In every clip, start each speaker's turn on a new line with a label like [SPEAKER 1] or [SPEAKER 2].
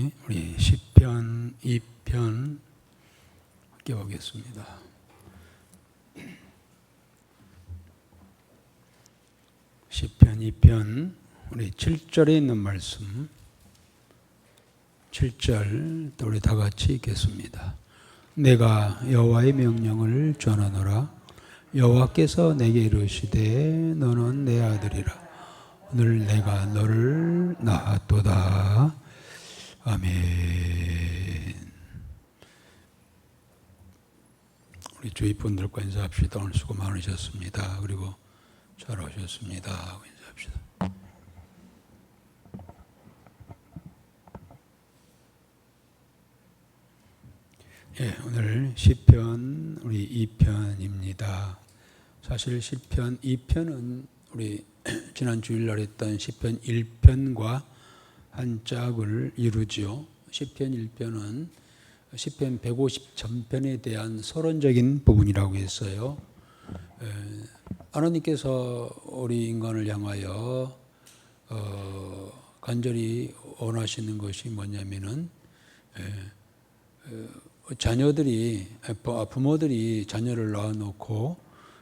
[SPEAKER 1] 같이 우리 시편 2편 함께 보겠습니다. 시편 2편 우리 7절에 있는 말씀 7절 또 우리 다 같이 읽겠습니다. 내가 여호와의 명령을 전하노라. 여호와께서 내게 이르시되 너는 내 아들이라. 오늘 내가 너를 낳았도다. 아멘. 우리 주위 분들과 인사합시다. 오늘 수고 많으셨습니다. 그리고 잘 오셨습니다. 인사합시다. 예, 오늘 시편 우리 2편입니다. 사실 시편 2편은 우리 지난 주일날 했던 시편 1편과 한 짝을 이루죠. 시편 1편은 시편 150 전편에 대한 서론적인 부분이라고 했어요. 하나님께서 우리 인간을 향하여 간절히 원하시는 것이 뭐냐면은 부모들이 자녀를 낳아놓고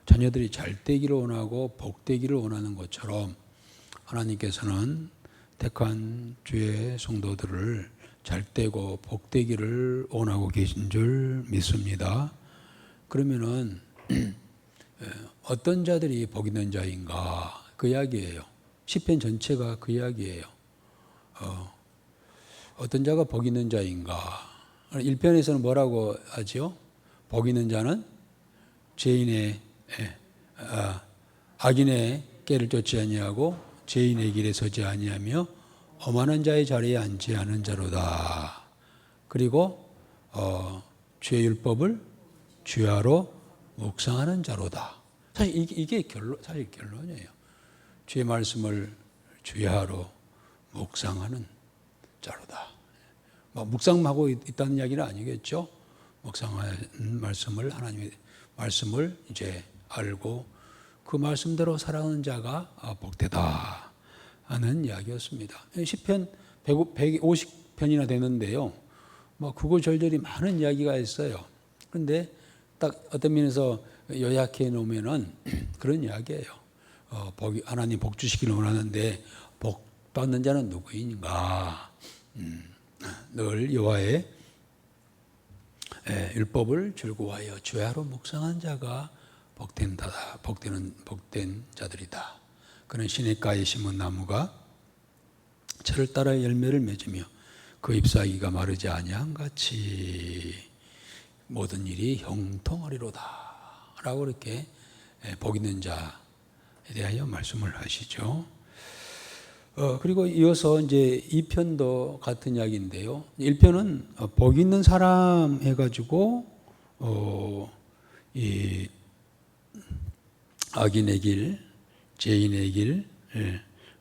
[SPEAKER 1] 자녀들이 잘 되기를 원하고 복되기를 원하는 것처럼 하나님께서는 택한 주의 성도들을 잘 되고 복되기를 원하고 계신 줄 믿습니다. 그러면은 어떤 자들이 복 있는 자인가 그 이야기예요. 시편 전체가 그 이야기예요. 어떤 자가 복 있는 자인가. 1편에서는 뭐라고 하죠? 복 있는 자는 악인의 꾀를 쫓지 아니하고 죄인의 길에 서지 아니하며 오만한 자의 자리에 앉지 않은 자로다. 그리고 주의 율법을 주야로 묵상하는 자로다. 사실 이게 결론이에요. 주의 말씀을 주야로 묵상하는 자로다. 묵상하고 있다는 이야기는 아니겠죠. 묵상하는 말씀을 하나님의 말씀을 이제 알고 그 말씀대로 살아가는 자가 복되다 하는 이야기였습니다. 시편 150편이나 되는데요. 구구절절히 많은 이야기가 있어요. 그런데 딱 어떤 면에서 요약해 놓으면은 그런 이야기예요. 하나님 복 주시기를 원하는데 복 받는 자는 누구인가? 늘 여호와의 율법을 즐거워하여 주야로 묵상한 자가 복된 자들이다. 그는 시냇가에 심은 나무가 철을 따라 열매를 맺으며 그 잎사귀가 마르지 아니한 같이 모든 일이 형통하리로다. 라고 이렇게 복 있는 자에 대하여 말씀을 하시죠. 그리고 이어서 이제 2편도 같은 이야기인데요. 1편은 복 있는 사람 해가지고 이 악인의 길, 죄인의 길,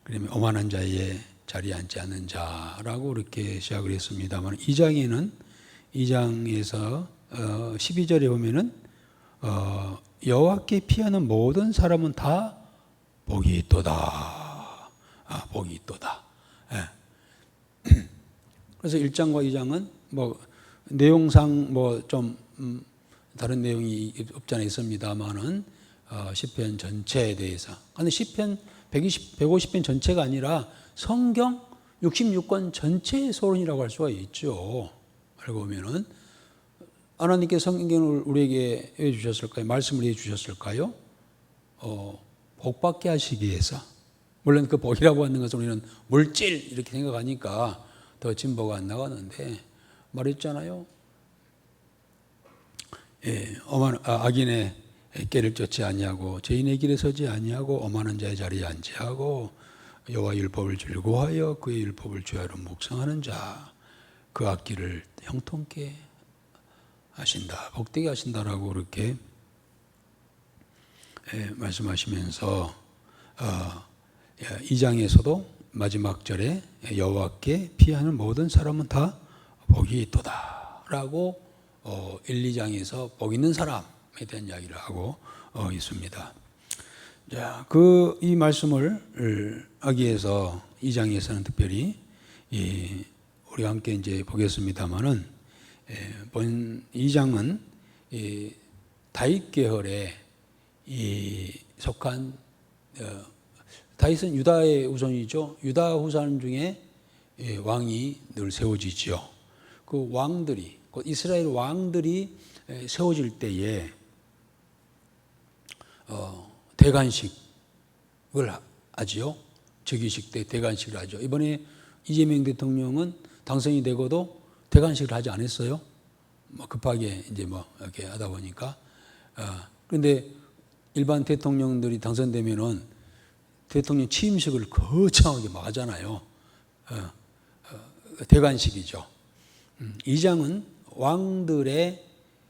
[SPEAKER 1] 그다음에 오만한 자의 자리에 앉지 않는 자라고 이렇게 시작을 했습니다만 2장에서 12절에 보면은 여호와께 피하는 모든 사람은 다 복이 있도다. 복이 있도다. 그래서 1장과 2장은 내용상 좀 다른 내용이 없지 않아 있습니다만은 시편 전체에 대해서. 근데 시편 150편 전체가 아니라 성경 66권 전체의 서론이라고 할 수가 있죠. 알고 보면은 하나님께 성경을 우리에게 왜 주셨을까요? 말씀을 왜 주셨을까요? 복받게 하시기 위해서. 물론 그 복이라고 하는 것은 우리는 물질 이렇게 생각하니까 더 진보가 안 나가는데 말했잖아요. 악인의 꾀를 쫓지 아니하고 죄인의 길에 서지 아니하고 오만한 자의 자리에 앉지 하고 여호와 율법을 즐거워하여 그의 율법을 주야로 묵상하는 자 그 앞길을 형통케 하신다. 복되게 하신다라고 그렇게 말씀하시면서 2장에서도 마지막 절에 여호와께 피하는 모든 사람은 다 복이 있도다 라고 1, 2장에서 복 있는 사람에 대한 이야기를 하고 있습니다. 자, 이 말씀을 하기 위해서 2장에서는 특별히 우리가 함께 이제 보겠습니다만은 본 2장은 다윗 계열에 속한 다윗은 유다의 후손이죠. 유다 후손 중에 왕이 늘 세워지죠. 그 왕들이 곧 이스라엘 왕들이 세워질 때에 대관식을 하지요. 즉위식 때 대관식을 하죠. 이번에 이재명 대통령은 당선이 되고도 대관식을 하지 않았어요. 급하게 이제 이렇게 하다 보니까. 그런데 일반 대통령들이 당선되면은 대통령 취임식을 거창하게 막 하잖아요. 대관식이죠. 2장은 왕들의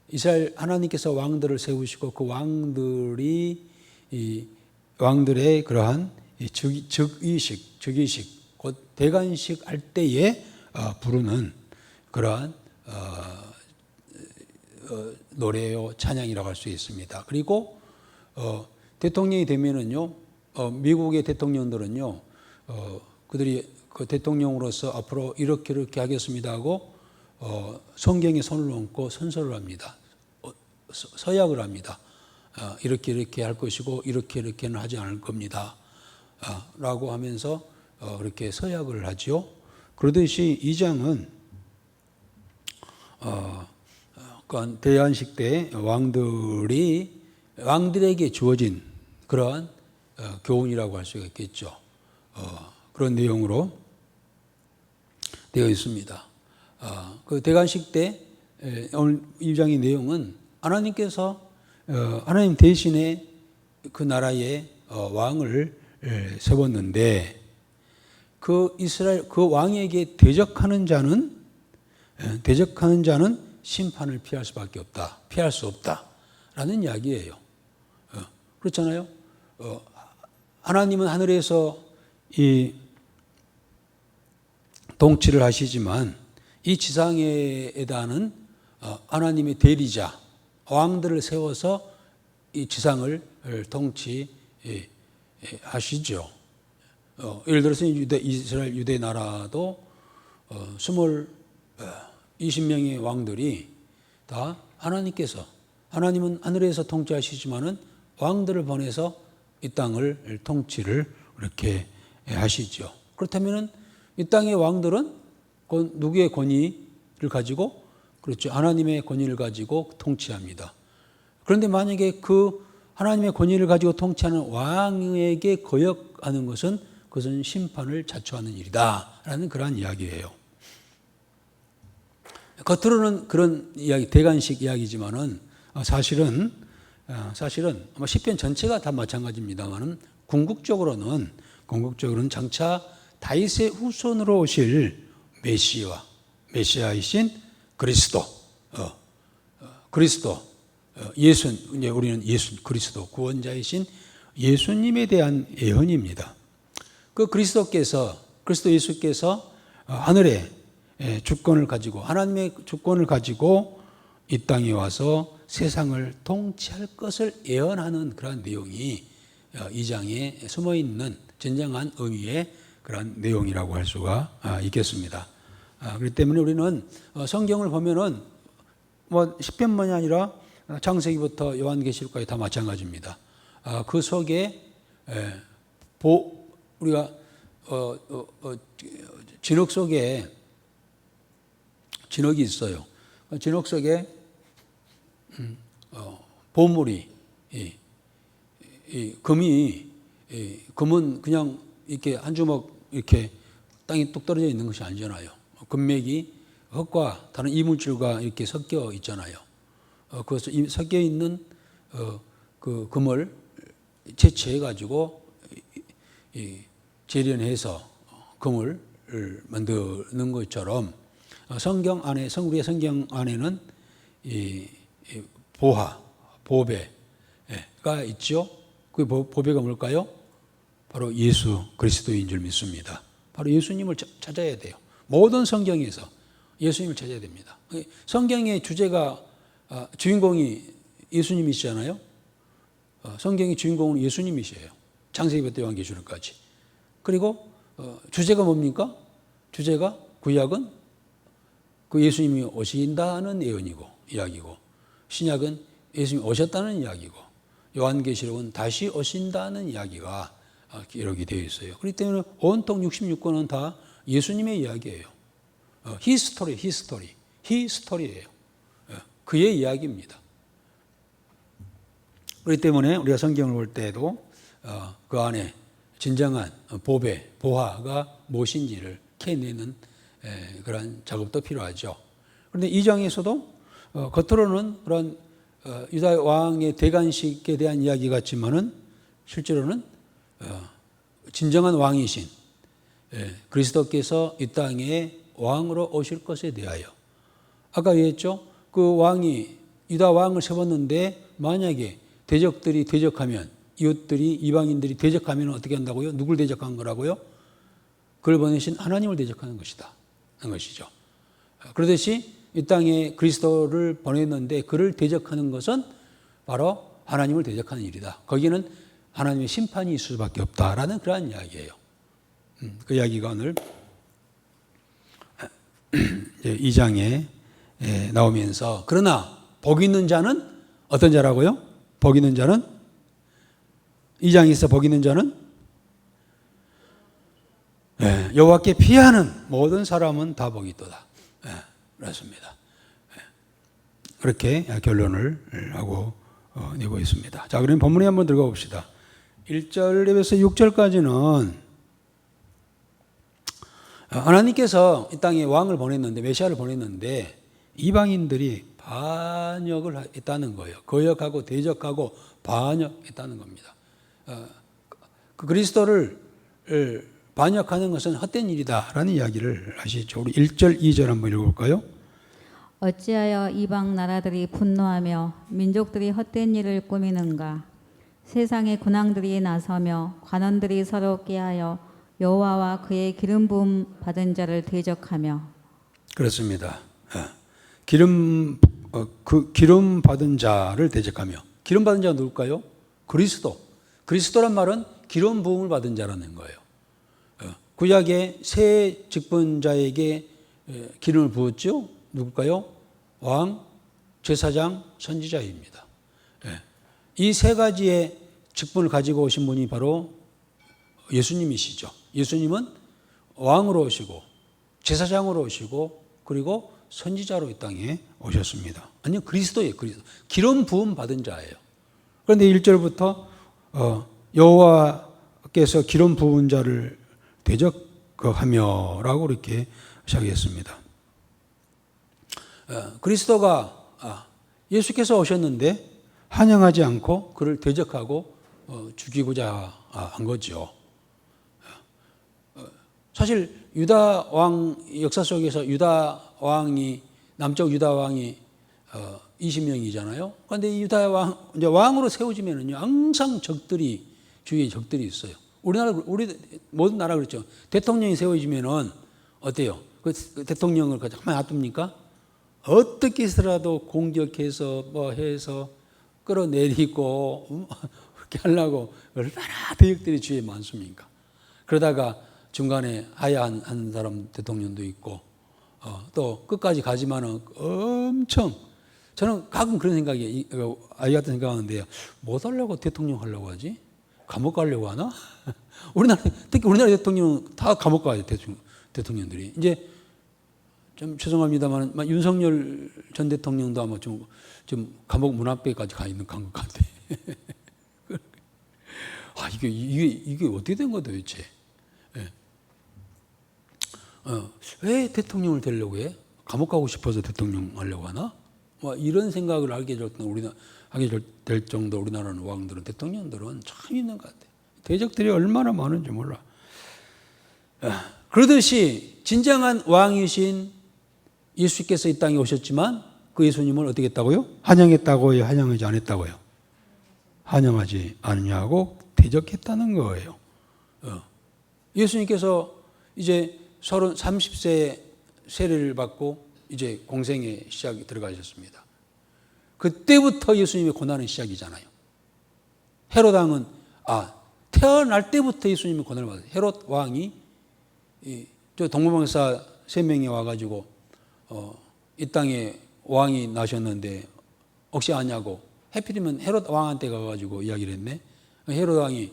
[SPEAKER 1] 이스라엘 하나님께서 왕들을 세우시고 그 왕들의 그러한 즉위식, 곧 대관식 할 때에 부르는 그러한 노래요 찬양이라고 할 수 있습니다. 그리고 대통령이 되면은요, 미국의 대통령들은요, 그들이 그 대통령으로서 앞으로 이렇게 하겠습니다 하고 성경에 손을 얹고 선서를 합니다. 서약을 합니다. 이렇게 할 것이고 이렇게는 하지 않을 겁니다. 라고 하면서 그렇게 서약을 하죠. 그러듯이 2장은 대관식 때 왕들에게 주어진 그러한 교훈이라고 할 수가 있겠죠. 그런 내용으로 되어 있습니다. 그 대관식 때 오늘 2장의 내용은 하나님 대신에 그 나라의 왕을 세웠는데 그 왕에게 대적하는 자는 심판을 피할 수밖에 없다. 피할 수 없다라는 이야기예요. 그렇잖아요. 하나님은 하늘에서 이 통치를 하시지만 이 지상에다는 하나님의 대리자 왕들을 세워서 이 지상을 통치하시죠. 예를 들어서 이스라엘 유대 나라도 20명의 왕들이 다 하나님은 하늘에서 통치하시지만은 왕들을 보내서 이 땅을 통치를 이렇게 하시죠. 그렇다면은 이 땅의 왕들은 누구의 권위를 가지고, 그렇죠, 하나님의 권위를 가지고 통치합니다. 그런데 만약에 그 하나님의 권위를 가지고 통치하는 왕에게 거역하는 것은 그것은 심판을 자초하는 일이다라는 그러한 이야기예요. 겉으로는 그런 이야기, 대관식 이야기지만은 사실은 아마 시편 전체가 다 마찬가지입니다만은 궁극적으로는 장차 다윗의 후손으로 오실 메시아이신 그리스도, 이제 우리는 그리스도 구원자이신 예수님에 대한 예언입니다. 그 그리스도 예수께서 하늘에 주권을 가지고, 하나님의 주권을 가지고 이 땅에 와서 세상을 통치할 것을 예언하는 그런 내용이 2장에 숨어 있는 진정한 의미의 그런 내용이라고 할 수가 있겠습니다. 그렇기 때문에 우리는 성경을 보면은 시편만이 아니라 창세기부터 요한계시록까지 다 마찬가지입니다. 그 속에 우리가 진흙 속에 진흙이 있어요. 진흙 속에 보물이, 금은 그냥 이렇게 한 주먹 이렇게 땅에 뚝 떨어져 있는 것이 아니잖아요. 금맥이 흙과 다른 이물질과 이렇게 섞여 있잖아요. 그래서 섞여 있는 그 금을 채취해 가지고 재련해서 금을 만드는 것처럼 우리의 성경 안에는 이 보배가 있죠. 그 보배가 뭘까요? 바로 예수 그리스도인 줄 믿습니다. 바로 예수님을 찾아야 돼요. 모든 성경에서 예수님을 찾아야 됩니다. 성경의 주인공이 예수님이시잖아요. 성경의 주인공은 예수님이시에요. 창세기부터 요한계시록까지. 그리고 주제가 뭡니까? 주제가 구약은 그 예수님이 오신다는 예언이고 이야기고, 신약은 예수님이 오셨다는 이야기고, 요한계시록은 다시 오신다는 이야기가 기록이 되어 있어요. 그렇기 때문에 온통 66권은 다 예수님의 이야기예요. 히스토리예요. 그의 이야기입니다. 그렇기 때문에 우리가 성경을 볼 때에도 그 안에 진정한 보화가 무엇인지를 캐내는 그런 작업도 필요하죠. 그런데 이 장에서도 겉으로는 그런 유다 왕의 대관식에 대한 이야기 같지만은 실제로는 진정한 왕이신 그리스도께서 이 땅에 왕으로 오실 것에 대하여, 아까 얘기했죠. 그 왕이 유다 왕을 세웠는데 만약에 대적들이 대적하면, 이웃들이 이방인들이 대적하면 어떻게 한다고요? 누굴 대적한 거라고요? 그를 보내신 하나님을 대적하는 것이다 하는 것이죠. 그러듯이 이 땅에 그리스도를 보냈는데 그를 대적하는 것은 바로 하나님을 대적하는 일이다. 거기는 하나님의 심판이 있을 수밖에 없다라는 그러한 이야기예요. 그 이야기가 오늘 2장에 나오면서, 그러나 복 있는 자는 어떤 자라고요? 복 있는 자는, 2장에서 복 있는 자는 여호와께 피하는 모든 사람은 다 복이 있도다. 그렇습니다. 그렇게 결론을 하고 내고 있습니다. 자, 그럼 본문에 한번 들어가 봅시다. 1절에서 6절까지는 하나님께서 이 땅에 왕을 보냈는데, 메시아를 보냈는데 이방인들이 반역을 했다는 거예요. 거역하고 대적하고 반역했다는 겁니다. 그 그리스도를 반역하는 것은 헛된 일이다라는 이야기를 하시죠. 우리 1절, 2절 한번 읽어볼까요?
[SPEAKER 2] 어찌하여 이방 나라들이 분노하며 민족들이 헛된 일을 꾸미는가? 세상의 군왕들이 나서며 관원들이 서로 꾀하여 여호와와 그의 기름 부음 받은 자를 대적하며. 그렇습니다.
[SPEAKER 1] 기름 받은 자를 대적하며. 기름 받은 자가 누굴까요? 그리스도란 말은 기름 부음을 받은 자라는 거예요. 구약의 새 직분자에게 기름을 부었죠. 누굴까요? 왕, 제사장, 선지자입니다. 이 세 가지의 직분을 가지고 오신 분이 바로 예수님이시죠. 예수님은 왕으로 오시고 제사장으로 오시고 그리고 선지자로 이 땅에 오셨습니다. 아니요, 그리스도예요. 기름 부음 받은 자예요. 그런데 1절부터 여호와께서 기름 부은 자를 대적하며라고 이렇게 시작했습니다. 그리스도가 예수께서 오셨는데 환영하지 않고 그를 대적하고 죽이고자 한 거죠. 사실 유다 왕 역사 속에서 남쪽 유다 왕이 20명이잖아요. 그런데 이 유다 이제 왕으로 세워지면은요, 항상 주위에 적들이 있어요. 우리 모든 나라 그렇죠. 대통령이 세워지면은 어때요? 그 대통령을 가만히 놔둡니까? 어떻게 해서라도 공격해서 뭐 해서 끌어내리고 그렇게 하려고 얼마나 대적들이 주위에 많습니까? 그러다가 중간에 하야한 사람 대통령도 있고 또 끝까지 가지만은 엄청, 저는 가끔 그런 생각이 아이 같은 생각하는데요. 못 하려고 대통령 하려고 하지? 감옥 가려고 하나? 특히 우리나라 대통령은 다 감옥 가요. 대통령들이. 이제 좀 죄송합니다만 윤석열 전 대통령도 아마 좀 감옥 문 앞에까지 가 있는 것 같아. 이게 어떻게 된 거야 도대체? 왜 대통령을 되려고 해? 감옥 가고 싶어서 대통령 하려고 하나? 이런 생각을 하게 될 정도 우리나라는 왕들은, 대통령들은 참 있는 것 같아요. 대적들이 얼마나 많은지 몰라. 그러듯이 진정한 왕이신 예수께서 이 땅에 오셨지만 그 예수님을 어떻게 했다고요? 환영했다고요? 환영하지 않았다고요? 환영하지 않냐고 대적했다는 거예요. 예수님께서 이제 30세 세례를 받고 이제 공생의 시작이 들어가셨습니다. 그때부터 예수님의 고난은 시작이잖아요. 헤롯 왕은 태어날 때부터 예수님의 고난을 받았어요. 헤롯 왕이 저 동문방사 3명이 와가지고 이 땅에 왕이 나셨는데 혹시 아냐고 해필이면 헤롯 왕한테 가가지고 이야기를 했네. 헤롯 왕이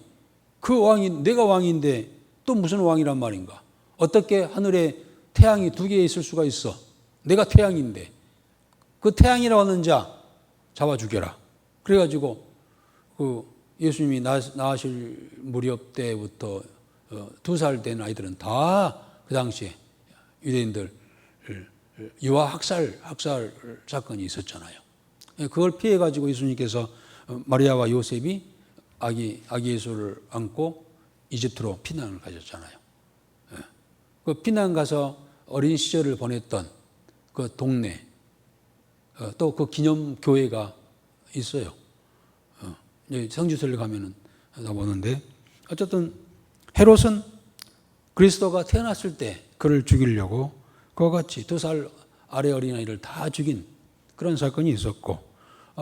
[SPEAKER 1] 그 왕이 내가 왕인데 또 무슨 왕이란 말인가? 어떻게 하늘에 태양이 두 개 있을 수가 있어? 내가 태양인데 그 태양이라고 하는 자 잡아 죽여라. 그래가지고 그 예수님이 나으실 무렵 때부터 2살 된 아이들은 다 그 당시에 유대인들 유아 학살 사건이 있었잖아요. 그걸 피해 가지고 예수님께서 마리아와 요셉이 아기 예수를 안고 이집트로 피난을 가셨잖아요. 그 피난 가서 어린 시절을 보냈던 그 동네 또 그 기념 교회가 있어요. 성지순례 가면은 다 보는데 어쨌든 헤롯은 그리스도가 태어났을 때 그를 죽이려고 그와 같이 2살 아래 어린아이를 다 죽인 그런 사건이 있었고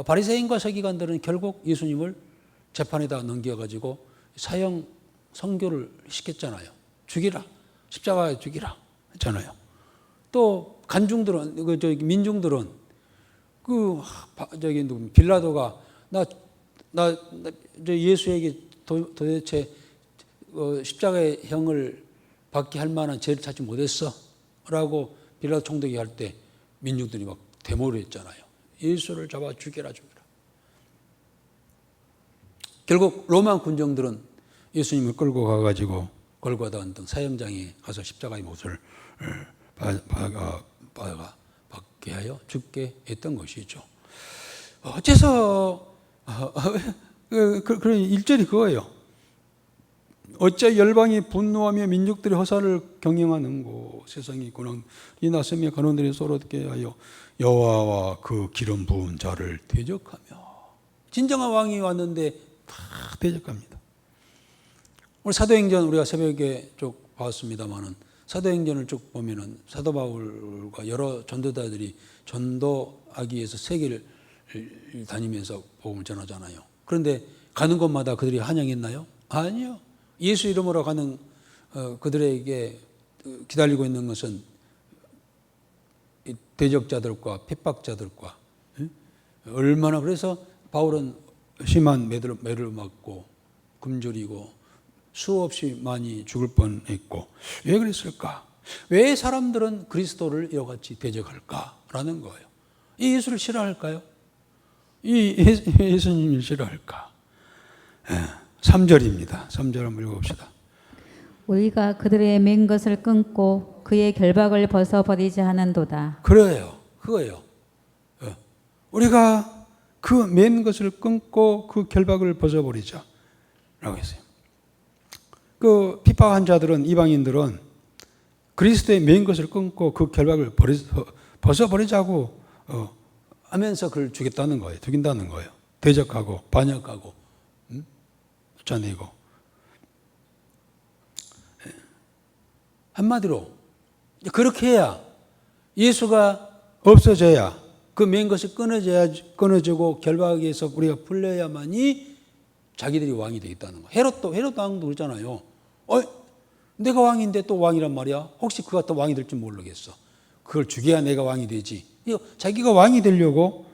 [SPEAKER 1] 바리새인과 서기관들은 결국 예수님을 재판에다 넘겨가지고 사형 선고를 시켰잖아요. 죽이라. 십자가에 죽이라 했잖아요. 또 간중들은 민중들은 빌라도가 나 예수에게 도대체 십자가의 형을 받게 할 만한 죄를 찾지 못했어 라고 빌라도 총독이 할 때 민중들이 막 데모를 했잖아요. 예수를 잡아 죽여라. 결국 로마 군정들은 예수님을 끌고 가가지고 골고다 언덕 사형장에 가서 십자가의 못을 받게 하여 죽게 했던 것이죠. 어째서 그런 일절이 그거예요. 어째 열방이 분노하며 민족들이 허사를 경영하는고 세상이 고난이 났으며 간원들이 서로게 하여 여호와와 그 기름 부은 자를 대적하며 진정한 왕이 왔는데 다 대적합니다. 오늘 사도행전 우리가 새벽에 쭉 봤습니다만은 사도행전을 쭉 보면은 사도 바울과 여러 전도자들이 전도하기 위해서 세계를 다니면서 복음을 전하잖아요. 그런데 가는 곳마다 그들이 환영했나요? 아니요. 예수 이름으로 가는 그들에게 기다리고 있는 것은 대적자들과 핍박자들과 얼마나 그래서 바울은 심한 매를 맞고 굶주리고 수없이 많이 죽을 뻔했고 왜 그랬을까? 왜 사람들은 그리스도를 이와 같이 대적할까라는 거예요. 이 예수를 싫어할까요? 이 예수님을 싫어할까? 3절입니다. 3절 한번 읽어봅시다.
[SPEAKER 2] 우리가 그들의 맨 것을 끊고 그의 결박을 벗어버리지 하는도다.
[SPEAKER 1] 그래요. 그거예요. 우리가 그 맨 것을 끊고 그 결박을 벗어버리자 라고 했어요. 그 핍박한 자들은 이방인들은 그리스도의 맨 것을 끊고 그 결박을 벗어버리자고 하면서 그를 죽인다는 거예요. 대적하고 반역하고 쫓아내고 한마디로 그렇게 해야 예수가 없어져야 그 맨 것이 끊어지고 결박에서 우리가 풀려야만이 자기들이 왕이 되겠다는 거예요. 헤롯 왕도 그러잖아요. 내가 왕인데 또 왕이란 말이야. 혹시 그가 또 왕이 될 줄 모르겠어. 그걸 죽여야 내가 왕이 되지. 자기가 왕이 되려고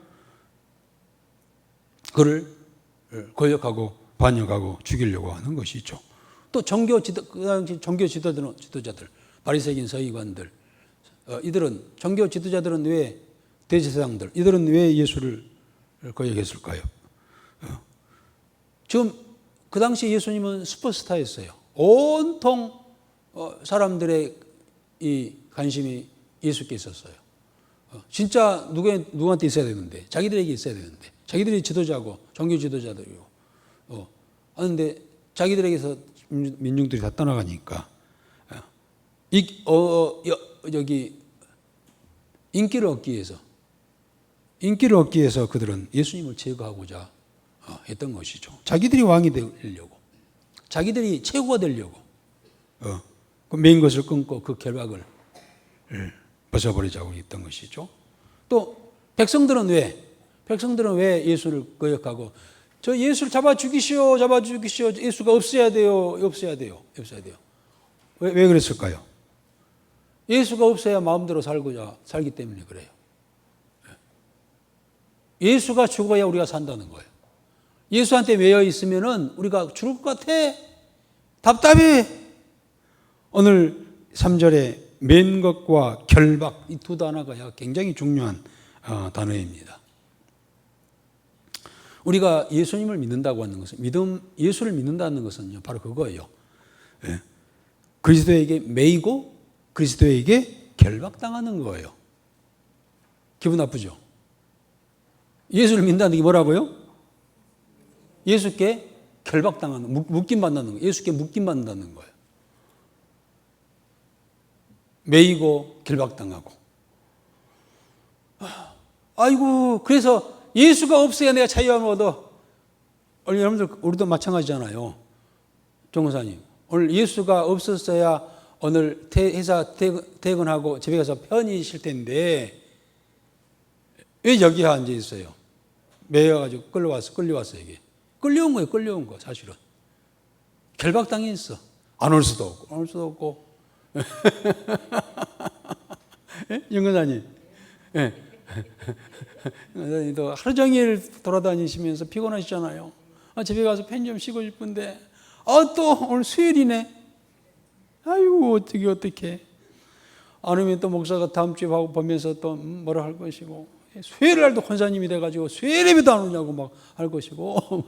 [SPEAKER 1] 그를 권력하고 반역하고 죽이려고 하는 것이죠. 또 그 당시 종교 지도자들, 바리새인 서기관들, 이들은 종교 지도자들은 왜 대제사장들, 이들은 왜 예수를 거역했을까요? 지금 그 당시 예수님은 슈퍼스타였어요. 온통 사람들의 이 관심이 예수께 있었어요. 진짜 누구한테 있어야 되는데, 자기들에게 있어야 되는데, 자기들이 지도자고 종교 지도자들이고, 그런데 자기들에게서 민중들이 다 떠나가니까 여기 인기를 얻기 위해서 그들은 예수님을 제거하고자 했던 것이죠. 자기들이 왕이 되려고, 자기들이 최고가 되려고 그 메인 것을 끊고 그 결박을 벗어버리자고 했던 것이죠. 또 백성들은 왜 예수를 거역하고 저 예수를 잡아 죽이시오. 예수가 없어야 돼요. 왜 그랬을까요? 예수가 없어야 마음대로 살기 때문에 그래요. 예수가 죽어야 우리가 산다는 거예요. 예수한테 매여 있으면은 우리가 죽을 것 같아. 답답해. 오늘 3절에 맨 것과 결박, 이 두 단어가 굉장히 중요한 단어입니다. 우리가 예수님을 믿는다고 하는 것은, 예수를 믿는다는 것은요, 바로 그거예요. 그리스도에게 매이고 그리스도에게 결박당하는 거예요. 기분 나쁘죠? 예수를 믿는다는 게 뭐라고요? 예수께 결박당하는, 묶임받는 거예요. 예수께 묶임받는다는 거예요. 매이고 결박당하고. 아이고, 그래서 예수가 없어야 내가 자유함을 얻어. 오늘 여러분들, 우리도 마찬가지잖아요. 정사님, 오늘 예수가 없었어야 오늘 회사 퇴근하고 집에 가서 편히 쉴 텐데 왜 여기 앉아 있어요? 매여가지고 끌려왔어 이게. 끌려온 거예요, 끌려온 거 사실은. 결박당했어. 안 올 수도 없고. 영근사님, 영근사님도 하루 종일 돌아다니시면서 피곤하시잖아요. 집에 가서 편 좀 쉬고 싶은데, 또 오늘 수요일이네. 아이고, 어떻게. 안 오면 또 목사가 다음 주에 보면서 또 뭐라 할 것이고, 수요일 날도 권사님이 돼가지고 수요일 예배도 안 오냐고 막 할 것이고,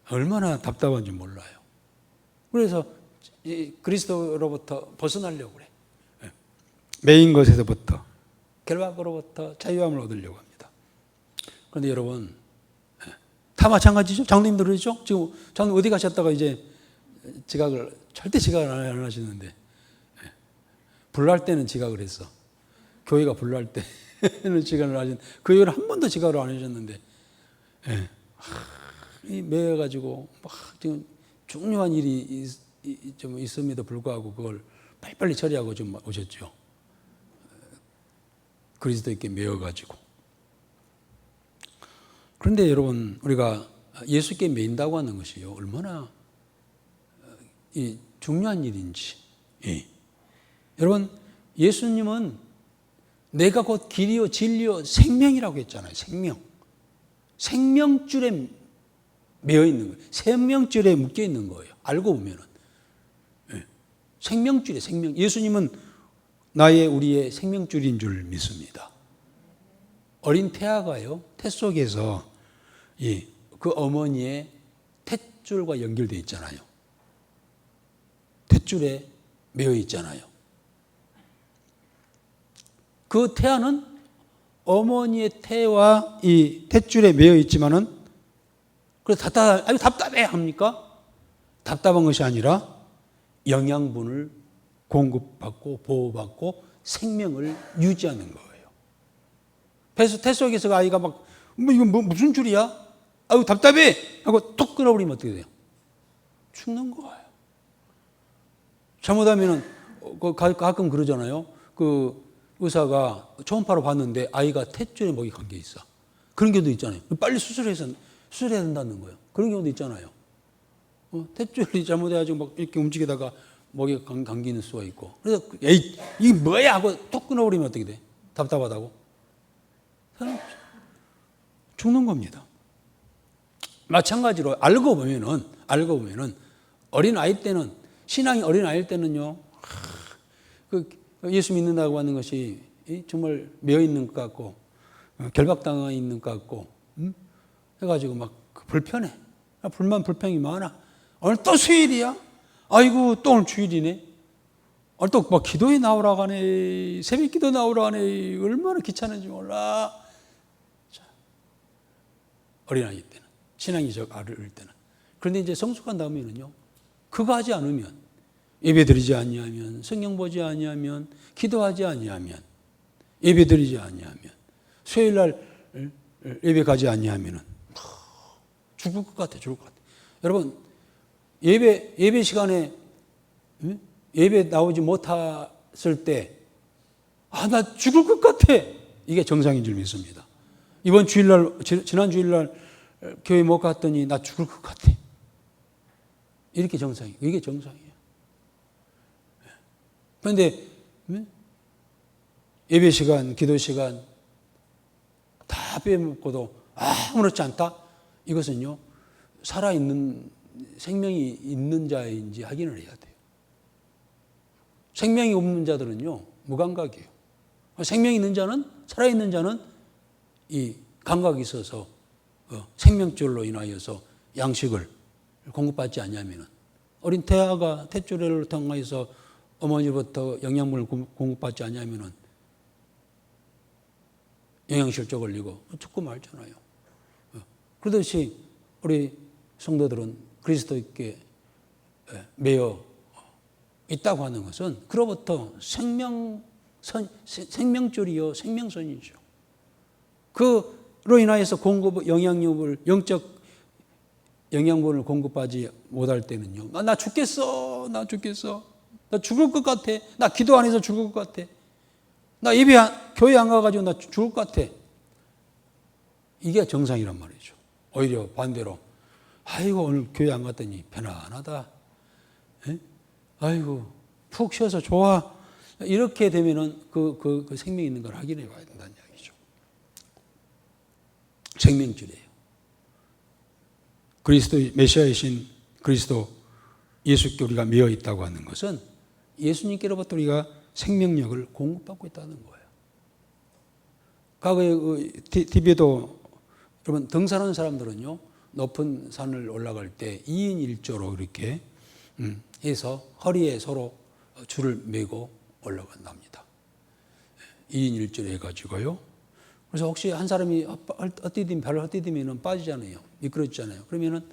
[SPEAKER 1] 얼마나 답답한지 몰라요. 그래서 그리스도로부터 벗어나려고 그래. 매인 것에서부터, 결박으로부터 자유함을 얻으려고 합니다. 그런데 여러분, 다 마찬가지죠? 장로님도 그러죠? 지금 장로님 어디 가셨다가 이제 절대 지각을 안 하시는데, 불날 때는 지각을 했어. 교회가 불날 때는 지각을 하셨는데, 그 이후로 한 번도 지각을 안 하셨는데, 매여가지고 막 지금 중요한 일이 좀 있음에도 불구하고 그걸 빨리빨리 처리하고 좀 오셨죠. 그리스도께 매여가지고. 그런데 여러분, 우리가 예수께 매인다고 하는 것이요, 얼마나 중요한 일인지. 여러분, 예수님은 내가 곧 길이요 진리요 생명이라고 했잖아요. 생명줄에 매여 있는 거예요. 생명줄에 묶여 있는 거예요. 알고 보면은. 생명줄에 생명. 예수님은 우리의 생명줄인 줄 믿습니다. 어린 태아가요, 태 속에서 그 어머니의 탯줄과 연결되어 있잖아요. 탯줄에 매여 있잖아요. 그 태아는 어머니의 태와 이 탯줄에 매여 있지만은, 그래서 답답해 합니까? 답답한 것이 아니라 영양분을 공급받고 보호받고 생명을 유지하는 거예요. 태 속에서 아이가 막, 이거 무슨 줄이야? 아유, 답답해! 하고 톡 끊어버리면 어떻게 돼요? 죽는 거예요. 잘못하면은, 가끔 그러잖아요. 그 의사가 초음파로 봤는데 아이가 탯줄에 목이 감겨 있어. 그런 경우도 있잖아요. 빨리 수술해야 된다는 거예요. 그런 경우도 있잖아요. 탯줄이 잘못해가지고 막 이렇게 움직이다가 목에 감기는 수가 있고. 그래서, 에이, 이게 뭐야? 하고 톡 끊어버리면 어떻게 돼? 답답하다고? 죽는 겁니다. 마찬가지로 알고 보면은 어린아이 때는, 신앙이 어린아이일 때는요, 예수 믿는다고 하는 것이 정말 매여 있는 것 같고, 결박당해 있는 것 같고, 해가지고 막 불편해. 불평이 많아. 오늘 또 수요일이야? 아이고, 또 오늘 주일이네? 오늘 또 막 기도에 나오라고 하네. 새벽 기도 나오라고 하네. 얼마나 귀찮은지 몰라. 자, 어린아이 때는, 신앙이 어릴 때는. 그런데 이제 성숙한 다음에는요, 그거 하지 않으면, 예배 드리지 아니하면, 성경 보지 아니하면, 기도하지 아니하면, 예배 드리지 아니하면, 수요일 날 예배 가지 아니하면은 죽을 것 같아. 여러분, 예배 시간에 예배 나오지 못했을 때, 나 죽을 것 같아. 이게 정상인 줄 믿습니다. 지난 주일날 교회 못 갔더니 나 죽을 것 같아. 이게 정상이에요. 그런데 예배 시간, 기도 시간 다 빼먹고도 아무렇지 않다? 이것은요, 살아있는 생명이 있는 자인지 확인을 해야 돼요. 생명이 없는 자들은요, 무감각이에요. 생명이 있는 자는, 살아있는 자는 이 감각이 있어서 생명줄로 인하여서 양식을 공급받지 않냐면, 어린 태아가 탯줄을 통해서 어머니로부터 영양분을 공급받지 않냐면 영양실조 걸리고 죽고 말잖아요. 그러듯이 우리 성도들은 그리스도께 매여 있다고 하는 것은 그로부터 생명줄이요 생명선이죠. 그로 인하여서 영적 영양분을 공급하지 못할 때는요, 나 죽겠어, 나 죽을 것 같아, 나 기도 안 해서 죽을 것 같아, 나 교회 안 가가지고 나 죽을 것 같아. 이게 정상이란 말이죠. 오히려 반대로, 아이고 오늘 교회 안 갔더니 편안하다, 아이고 푹 쉬어서 좋아, 이렇게 되면은 그 생명이 있는 걸 확인해 봐야 된다는 이야기죠. 생명줄이에요. 그리스도 메시아이신 그리스도 예수께 우리가 매여 있다고 하는 것은 예수님께로부터 우리가 생명력을 공급받고 있다는 거예요. 과거에 TV에도 여러분 등산하는 사람들은요, 높은 산을 올라갈 때 2인 1조로 이렇게 해서 허리에 서로 줄을 매고 올라간답니다. 2인 1조로 해가지고요. 그래서 혹시 한 사람이 발을 헛디디면 빠지잖아요. 미끄러지잖아요. 그러면은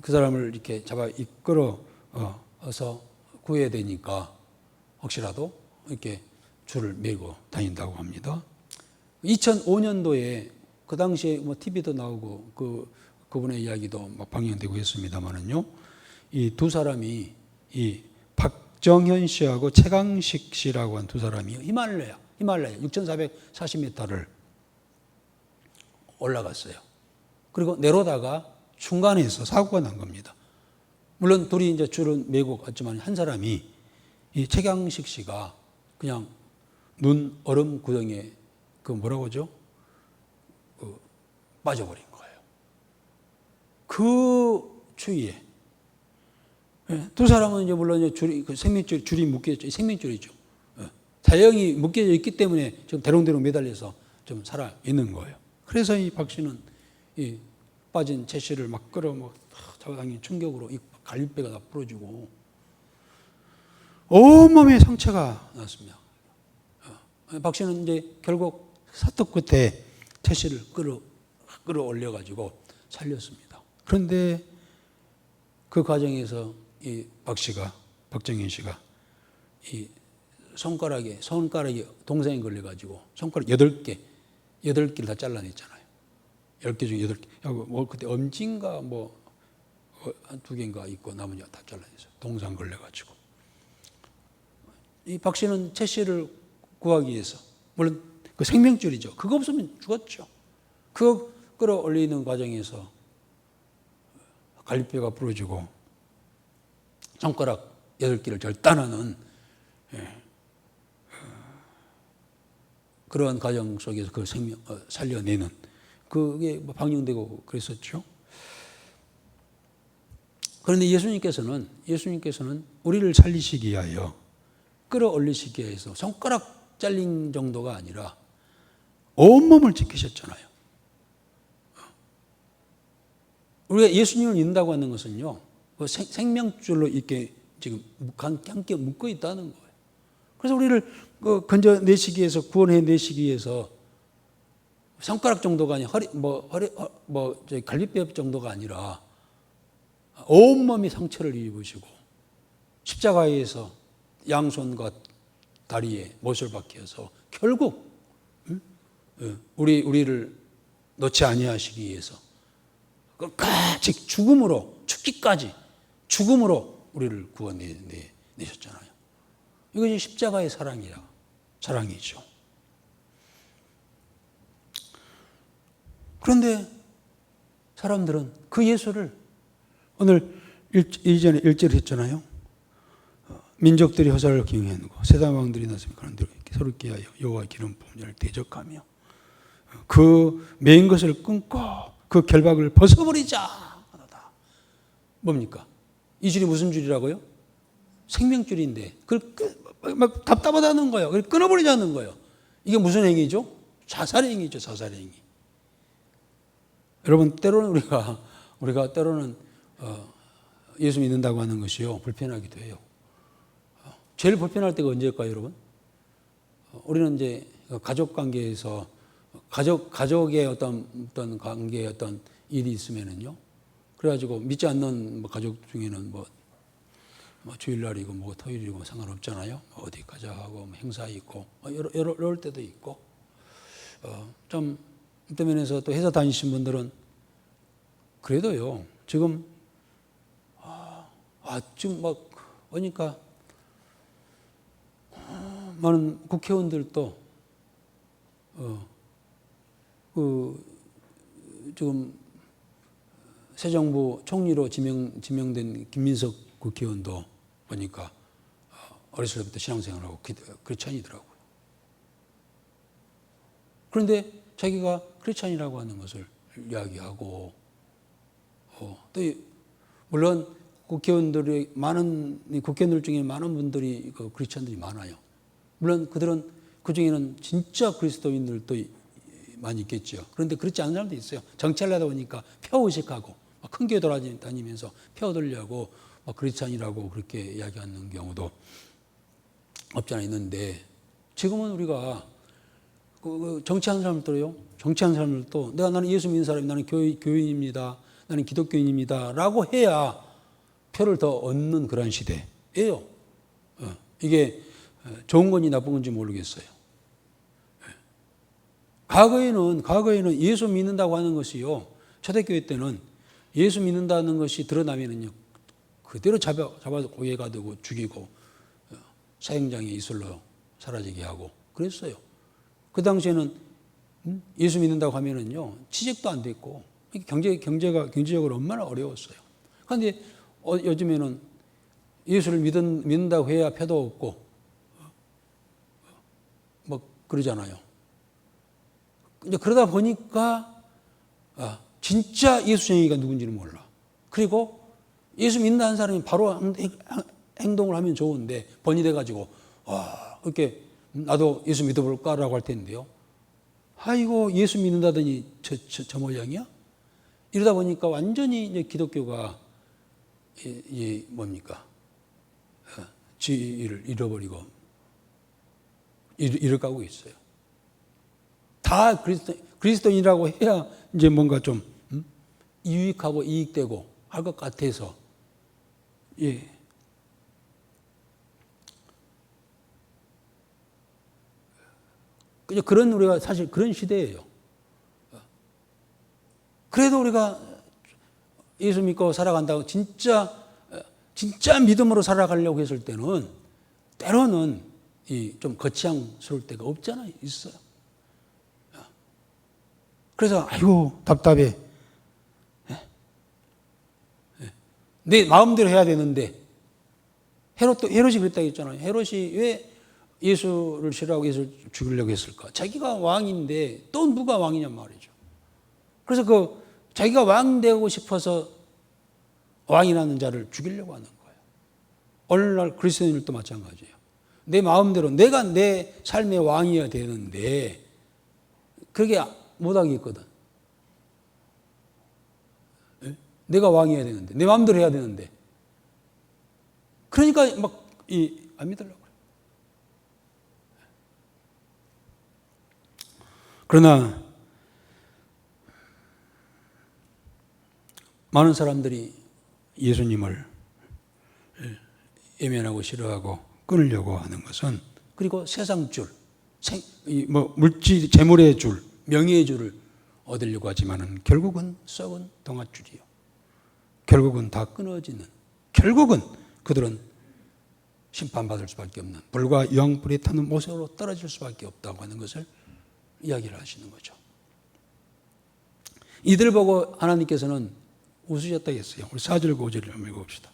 [SPEAKER 1] 그 사람을 이렇게 잡아 이끌어서 구해야 되니까 혹시라도 이렇게 줄을 매고 다닌다고 합니다. 2005년도에 그 당시에 뭐 TV도 나오고 그분의 이야기도 막 방영되고 했습니다만은요, 이 두 사람이 이 박정현 씨하고 최강식 씨라고 한 두 사람이 히말라야 6,440m를 올라갔어요. 그리고 내려다가 중간에서 사고가 난 겁니다. 물론 둘이 이제 줄을 메고 갔지만 한 사람이, 이 최강식 씨가 그냥 눈 얼음 구덩이에 빠져버린 거예요. 그 추위에. 두 사람은 이제 물론 이제 줄이 묶여있죠. 생명줄이죠. 자영이 묶여져 있기 때문에 지금 대롱대롱 매달려서 좀 살아 있는 거예요. 그래서 이 박 씨는 이 빠진 최 씨를 막 잡아당긴 충격으로 이 갈비뼈가 다 부러지고 온몸에 상처가 났습니다. 박 씨는 이제 결국 사턱 끝에 최 씨를 끌어올려가지고 살렸습니다. 그런데 그 과정에서 이 박정현 씨가 이 손가락에 동상에 걸려가지고 손가락 8개를 다 잘라냈잖아요. 10개 중에 8개. 뭐 그때 엄지인가 한 2개인가 있고 나머지가 다 잘라냈어요. 동상 걸려가지고. 이 박 씨는 최 씨를 구하기 위해서, 물론 그 생명줄이죠. 그거 없으면 죽었죠. 그거 끌어올리는 과정에서 갈비뼈가 부러지고 손가락 8개를 절단하는 그러한 과정 속에서 그 생명 살려내는 그게 방영되고 그랬었죠. 그런데 예수님께서는 우리를 살리시기 위하여, 끌어올리시기 위해서 손가락 잘린 정도가 아니라 온몸을 지키셨잖아요. 우리가 예수님을 믿는다고 하는 것은요, 그 생명줄로 이렇게 지금 함께 묶어 있다는 거예요. 그래서 우리를 건져내시기 위해서, 구원해내시기 위해서 손가락 정도가 아니라 갈비뼈 정도가 아니라 온몸이 상처를 입으시고 십자가에서 양손과 다리에 못을 박혀서 결국 우리를 놓지 아니하시기 위해서 끝까지 죽기까지 죽음으로 우리를 구원내셨잖아요. 이것이 십자가의 사랑이죠. 그런데 사람들은 그 예수를 오늘 이전에 1절 했잖아요. 민족들이 허사를 경외하고 세상 왕들이 나서며 그런 대로 서로 끼하여 여호와 기름 부은 자를 대적하며 그 매인 것을 끊고 그 결박을 벗어버리자. 뭡니까? 이 줄이 무슨 줄이라고요? 생명줄인데 그걸 막 답답하다는 거예요. 그걸 끊어버리자는 거예요. 이게 무슨 행위죠? 자살의 행위죠. 자살의 행위. 여러분 때로는 우리가 때로는 예수 믿는다고 하는 것이요 불편하기도 해요. 제일 불편할 때가 언제일까요, 여러분? 우리는 이제 가족 관계에서 가족의 어떤 관계에 어떤 일이 있으면은요. 그래가지고 믿지 않는 가족 중에는 뭐 주일날이고 뭐 토요일이고 상관없잖아요. 어디 가자 하고 뭐 행사 있고 이럴 때도 있고 좀 어떤 면에서 또 회사 다니신 분들은 그래도요. 지금 지금 막 오니까 많은 국회의원들도 지금 새 정부 총리로 지명된 김민석 국회의원도 보니까 어렸을 때부터 신앙생활하고 크리스찬이더라고요. 그런데 자기가 크리스찬이라고 하는 것을 이야기하고 또 물론 국회의원들 중에 많은 분들이 크리스찬들이 많아요. 물론 그들은 그 중에는 진짜 그리스도인들도 많이 있겠죠. 그런데 그렇지 않은 사람도 있어요. 정치하려다 보니까 폐허의식하고 큰 교회 돌아다니면서 폐허 들려고 크리스찬이라고 그렇게 이야기하는 경우도 없지 않아 있는데 지금은 우리가 정치하는 사람들도 나는 예수 믿는 사람이 나는 교인입니다. 나는 기독교인입니다. 라고 해야 표를 더 얻는 그런 시대예요. 이게 좋은 건지 나쁜 건지 모르겠어요. 과거에는 예수 믿는다고 하는 것이요. 초대교회 때는 예수 믿는다는 것이 드러나면은요. 그대로 잡아서 고해가 되고 죽이고 사형장에 이슬로 사라지게 하고 그랬어요. 그 당시에는 예수 믿는다고 하면은요. 취직도 안 됐고 경제적으로 얼마나 어려웠어요. 그런데 요즘에는 예수를 믿는다고 해야 표도 없고 뭐 그러잖아요. 이제 그러다 보니까 진짜 예수쟁이가 누군지는 몰라. 그리고 예수 믿는다는 사람이 바로 행동을 하면 좋은데 번이 돼가지고 이렇게 나도 예수 믿어볼까라고 할 텐데요. 아이고 예수 믿는다더니 저 모양이야? 이러다 보니까 완전히 이제 기독교가 뭡니까? 지위를 잃어버리고 잃어가고 있어요. 다 그리스도인이라고 해야 이제 뭔가 좀 유익하고 이익되고 할 것 같아서 그런 우리가 사실 그런 시대예요. 그래도 우리가 예수 믿고 살아간다고 진짜 믿음으로 살아가려고 했을 때는 때로는 좀 거창스러울 때가 없잖아요. 있어요. 그래서 아이고 답답해. 내 마음대로 해야 되는데 헤롯이 그랬다 했잖아요. 헤롯이 왜 예수를 싫어하고 예수를 죽이려고 했을까? 자기가 왕인데 또 누가 왕이냔 말이죠. 그래서 자기가 왕 되고 싶어서 왕이라는 자를 죽이려고 하는 거예요. 오늘날 그리스도인들도 마찬가지예요. 내 마음대로 내가 내 삶의 왕이어야 되는데 그렇게 못하겠거든. 내가 왕이어야 되는데 내 마음대로 해야 되는데 그러니까 안 믿으려고 그래요. 그러나 많은 사람들이 예수님을 외면하고 싫어하고 끊으려고 하는 것은 그리고 세상 줄, 물질, 재물의 줄, 명예의 줄을 얻으려고 하지만은 결국은 썩은 동아줄이요. 결국은 다 끊어지는, 결국은 그들은 심판받을 수밖에 없는 불과 영불이 타는 모세로 떨어질 수밖에 없다고 하는 것을 이야기를 하시는 거죠. 이들 보고 하나님께서는 웃으셨다 했어요. 우리 4절 5절을 한번 읽어봅시다.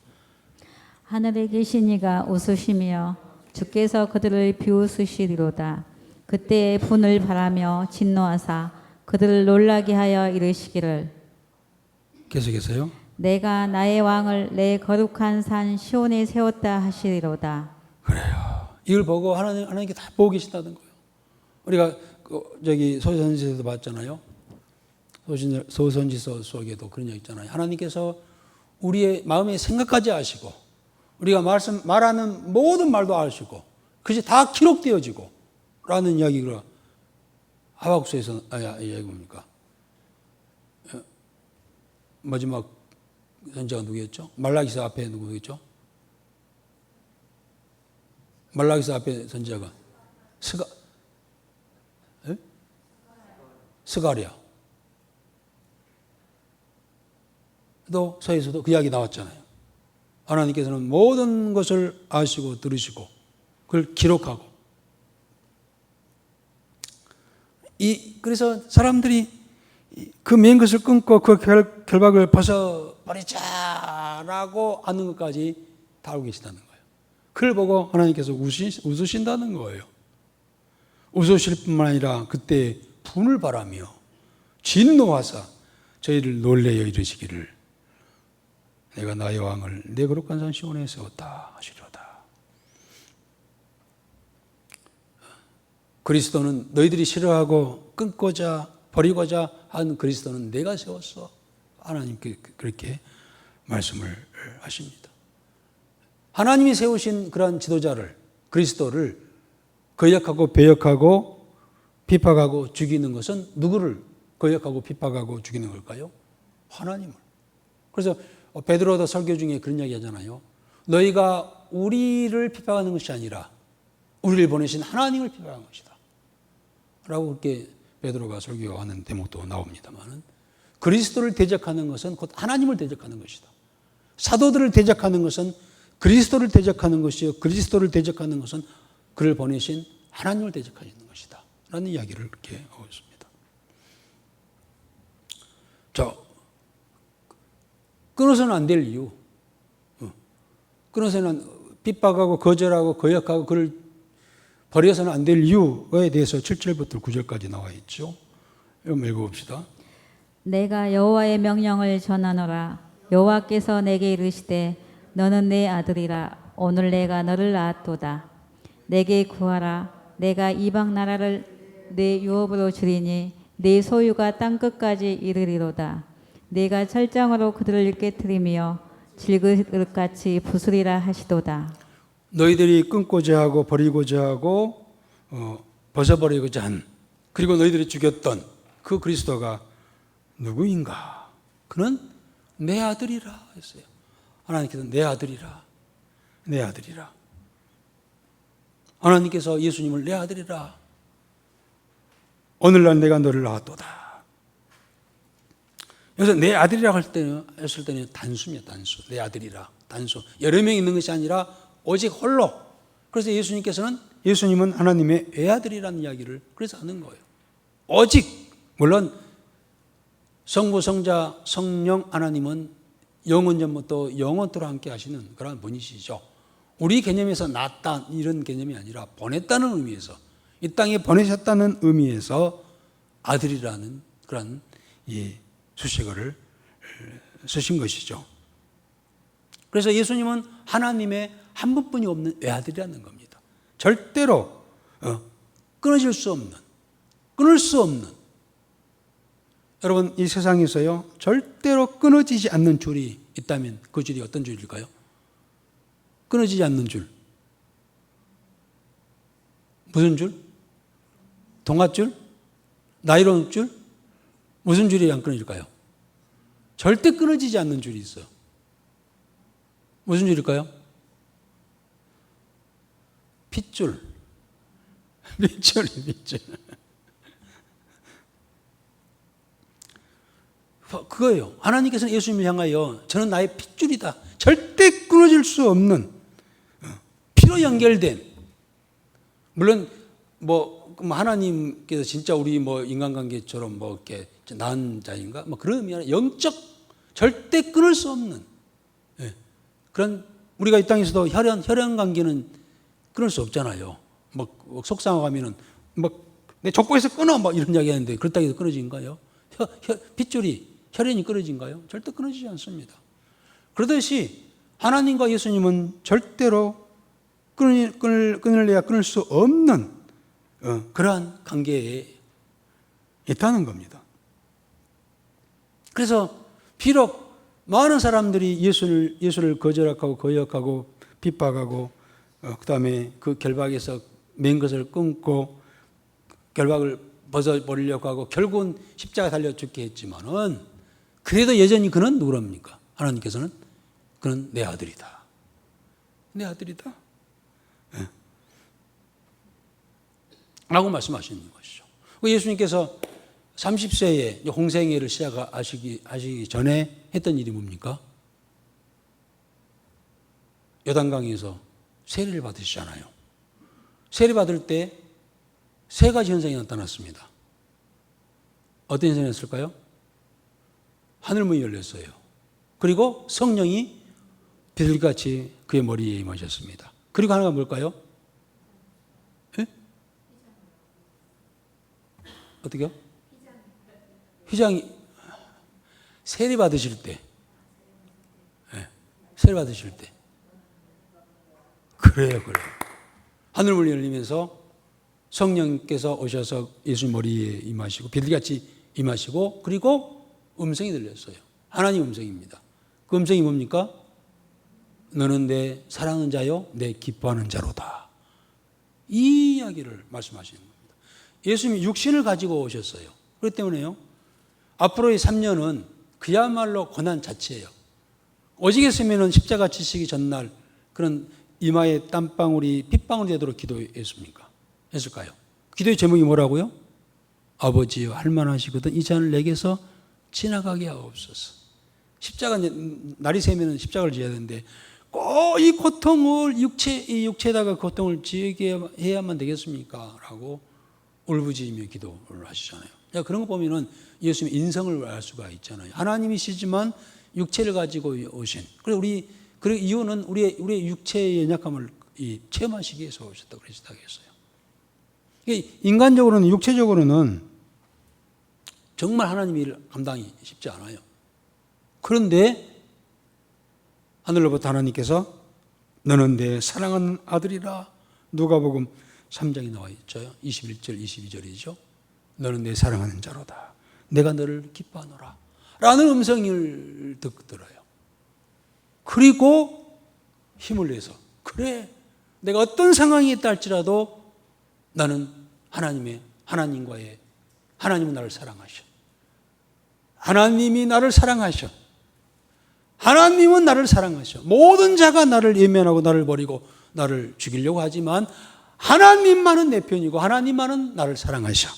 [SPEAKER 2] 하늘에 계신 이가 웃으시며 주께서 그들을 비웃으시리로다. 그때 분을 바라며 진노하사 그들을 놀라게 하여 이르시기를
[SPEAKER 1] 계속해서요.
[SPEAKER 2] 내가 나의 왕을 내 거룩한 산 시온에 세웠다 하시리로다.
[SPEAKER 1] 그래요. 이걸 보고 하나님께 다 보고 계신다는 거예요. 우리가 저기 소선지서도 봤잖아요. 소선지서 속에도 그런 얘기 있잖아요. 하나님께서 우리의 마음의 생각까지 아시고 우리가 말하는 모든 말도 아시고 그것이 다 기록되어지고 라는 이야기가 하박국서에서 이야기 뭡니까? 마지막 선지자가 누구였죠? 말라기서 앞에 누구였죠? 말라기서 앞에 선지자가 스가랴. 또 서에서도 그 이야기 나왔잖아요. 하나님께서는 모든 것을 아시고 들으시고 그걸 기록하고 그래서 사람들이 그 맨 것을 끊고 그 결박을 벗어버리자라고 하는 것까지 다 알고 계시다는 거예요. 그걸 보고 하나님께서 웃으신다는 거예요. 웃으실 뿐만 아니라 그때 분을 바라며 진노하사 저희를 놀래어 이르시기를 내가 나의 왕을 내 거룩한 산 시온에 세웠다 하시리로다. 그리스도는 너희들이 싫어하고 끊고자 버리고자 한 그리스도는 내가 세웠어. 하나님께 그렇게 말씀을 하십니다. 하나님이 세우신 그러한 지도자를 그리스도를 거역하고 배역하고 핍박하고 죽이는 것은 누구를 거역하고 핍박하고 죽이는 걸까요? 하나님을. 그래서 베드로도 설교 중에 그런 이야기 하잖아요. 너희가 우리를 핍박하는 것이 아니라 우리를 보내신 하나님을 핍박하는 것이다 라고 그렇게 베드로가 설교하는 대목도 나옵니다만 그리스도를 대적하는 것은 곧 하나님을 대적하는 것이다. 사도들을 대적하는 것은 그리스도를 대적하는 것이요 그리스도를 대적하는 것은 그를 보내신 하나님을 대적하는 것이다 라는 이야기를 그렇게 하고 있습니다. 자, 끊어서는 안 될 이유, 끊어서는 핍박하고 거절하고 거역하고 그를 버려서는 안 될 이유에 대해서 7절부터 9절까지 나와 있죠. 한번 읽어봅시다.
[SPEAKER 2] 내가 여호와의 명령을 전하노라. 여호와께서 내게 이르시되 너는 내 아들이라. 오늘 내가 너를 낳았도다. 내게 구하라. 내가 이방 나라를 내 유업으로 주리니 내 소유가 땅 끝까지 이르리로다. 내가 철장으로 그들을 깨뜨리며 질그릇같이 부수리라 하시도다.
[SPEAKER 1] 너희들이 끊고자 하고 버리고자 하고 벗어버리고자 한 그리고 너희들이 죽였던 그 그리스도가 누구인가? 그는 내 아들이라 했어요. 하나님께서 내 아들이라, 내 아들이라. 하나님께서 예수님을 내 아들이라. 오늘날 내가 너를 낳았도다. 그래서 내 아들이라고 했을 때는 단수입니다. 단수. 내 아들이라. 단수. 여러 명 있는 것이 아니라 오직 홀로. 그래서 예수님은 하나님의 외아들이라는 이야기를 그래서 하는 거예요. 오직 물론 성부, 성자, 성령 하나님은 영원전부터 영원토록 함께 하시는 그런 분이시죠. 우리 개념에서 낳았다 이런 개념이 아니라 보냈다는 의미에서 이 땅에 보내셨다는 의미에서 아들이라는 그런 수식어를 쓰신 것이죠. 그래서 예수님은 하나님의 한 분뿐이 없는 외아들이라는 겁니다. 절대로 끊어질 수 없는, 끊을 수 없는. 여러분 이 세상에서요 절대로 끊어지지 않는 줄이 있다면 그 줄이 어떤 줄일까요? 끊어지지 않는 줄. 무슨 줄? 동아줄? 나이론 줄? 무슨 줄이 안 끊어질까요? 절대 끊어지지 않는 줄이 있어요. 무슨 줄일까요? 핏줄. 핏줄. 그거예요. 하나님께서는 예수님을 향하여 저는 나의 핏줄이다. 절대 끊어질 수 없는 피로 연결된 물론 하나님께서 진짜 우리 인간관계처럼 이렇게 나은 자인가 그런 의미 아니라 영적 절대 끊을 수 없는 그런 우리가 이 땅에서도 혈연 관계는 끊을 수 없잖아요. 막 속상하면은 내 족보에서 끊어 막 이런 이야기 하는데 그렇다고 해서 끊어진가요? 핏줄이 혈연이 끊어진가요? 절대 끊어지지 않습니다. 그러듯이 하나님과 예수님은 절대로 끊을래야 끊을 수 없는 그러한 관계에 있다는 겁니다. 그래서 비록 많은 사람들이 예수를 거절하고 거역하고 핍박하고 그다음에 그 결박에서 맨 것을 끊고 결박을 벗어버리려고 하고 결국은 십자가 달려 죽게 했지만은 그래도 여전히 그는 누구랍니까? 하나님께서는 그는 내 아들이다. 내 아들이다. 네. 라고 말씀하시는 것이죠. 예수님께서 30세에 홍생애를 시작하시기 전에 했던 일이 뭡니까? 요단강에서 세례를 받으시잖아요. 세례 받을 때 세 가지 현상이 나타났습니다. 어떤 현상이었을까요? 하늘문이 열렸어요. 그리고 성령이 비둘기같이 그의 머리에 임하셨습니다. 그리고 하나가 뭘까요? 예? 어떻게요? 휘장이 세례 받으실 때, 세례 받으실 때, 그래요. 하늘문이 열리면서 성령께서 오셔서 예수 머리에 임하시고 비둘기같이 임하시고 그리고 음성이 들렸어요. 하나님 음성입니다. 그 음성이 뭡니까? 너는 내 사랑하는 자요, 내 기뻐하는 자로다. 이 이야기를 말씀하시는 겁니다. 예수님이 육신을 가지고 오셨어요. 그렇기 때문에요. 앞으로의 3년은 그야말로 고난 자체예요. 오직 했으면 십자가 지시기 전날 그런 이마에 땀방울이 핏방울이 되도록 기도했습니까? 했을까요? 기도의 제목이 뭐라고요? 아버지여 할만하시거든 이 잔을 내게서 지나가게 하옵소서. 십자가 날이 새면 십자가를 지어야 되는데 꼭 이 고통을 이 육체에다가 고통을 지게 해야만 되겠습니까? 라고 울부짖으며 기도를 하시잖아요. 그런 거 보면은 예수님의 인성을 알 수가 있잖아요. 하나님이시지만 육체를 가지고 오신. 그리고 그 이유는 우리의 육체의 연약함을 체험하시기 위해서 오셨다고 그러시다겠어요. 인간적으로는 육체적으로는 정말 하나님의 일을 감당이 쉽지 않아요. 그런데 하늘로부터 하나님께서 너는 내 사랑하는 아들이라 누가복음 3장에 나와 있죠. 21절 22절이죠. 너는 내 사랑하는 자로다. 내가 너를 기뻐하노라 라는 음성을 들어요. 그리고 힘을 내서 그래 내가 어떤 상황이 있다 할지라도 나는 하나님은 나를 사랑하셔. 하나님이 나를 사랑하셔. 하나님은 나를 사랑하셔. 모든 자가 나를 외면하고 나를 버리고 나를 죽이려고 하지만 하나님만은 내 편이고 하나님만은 나를 사랑하셔.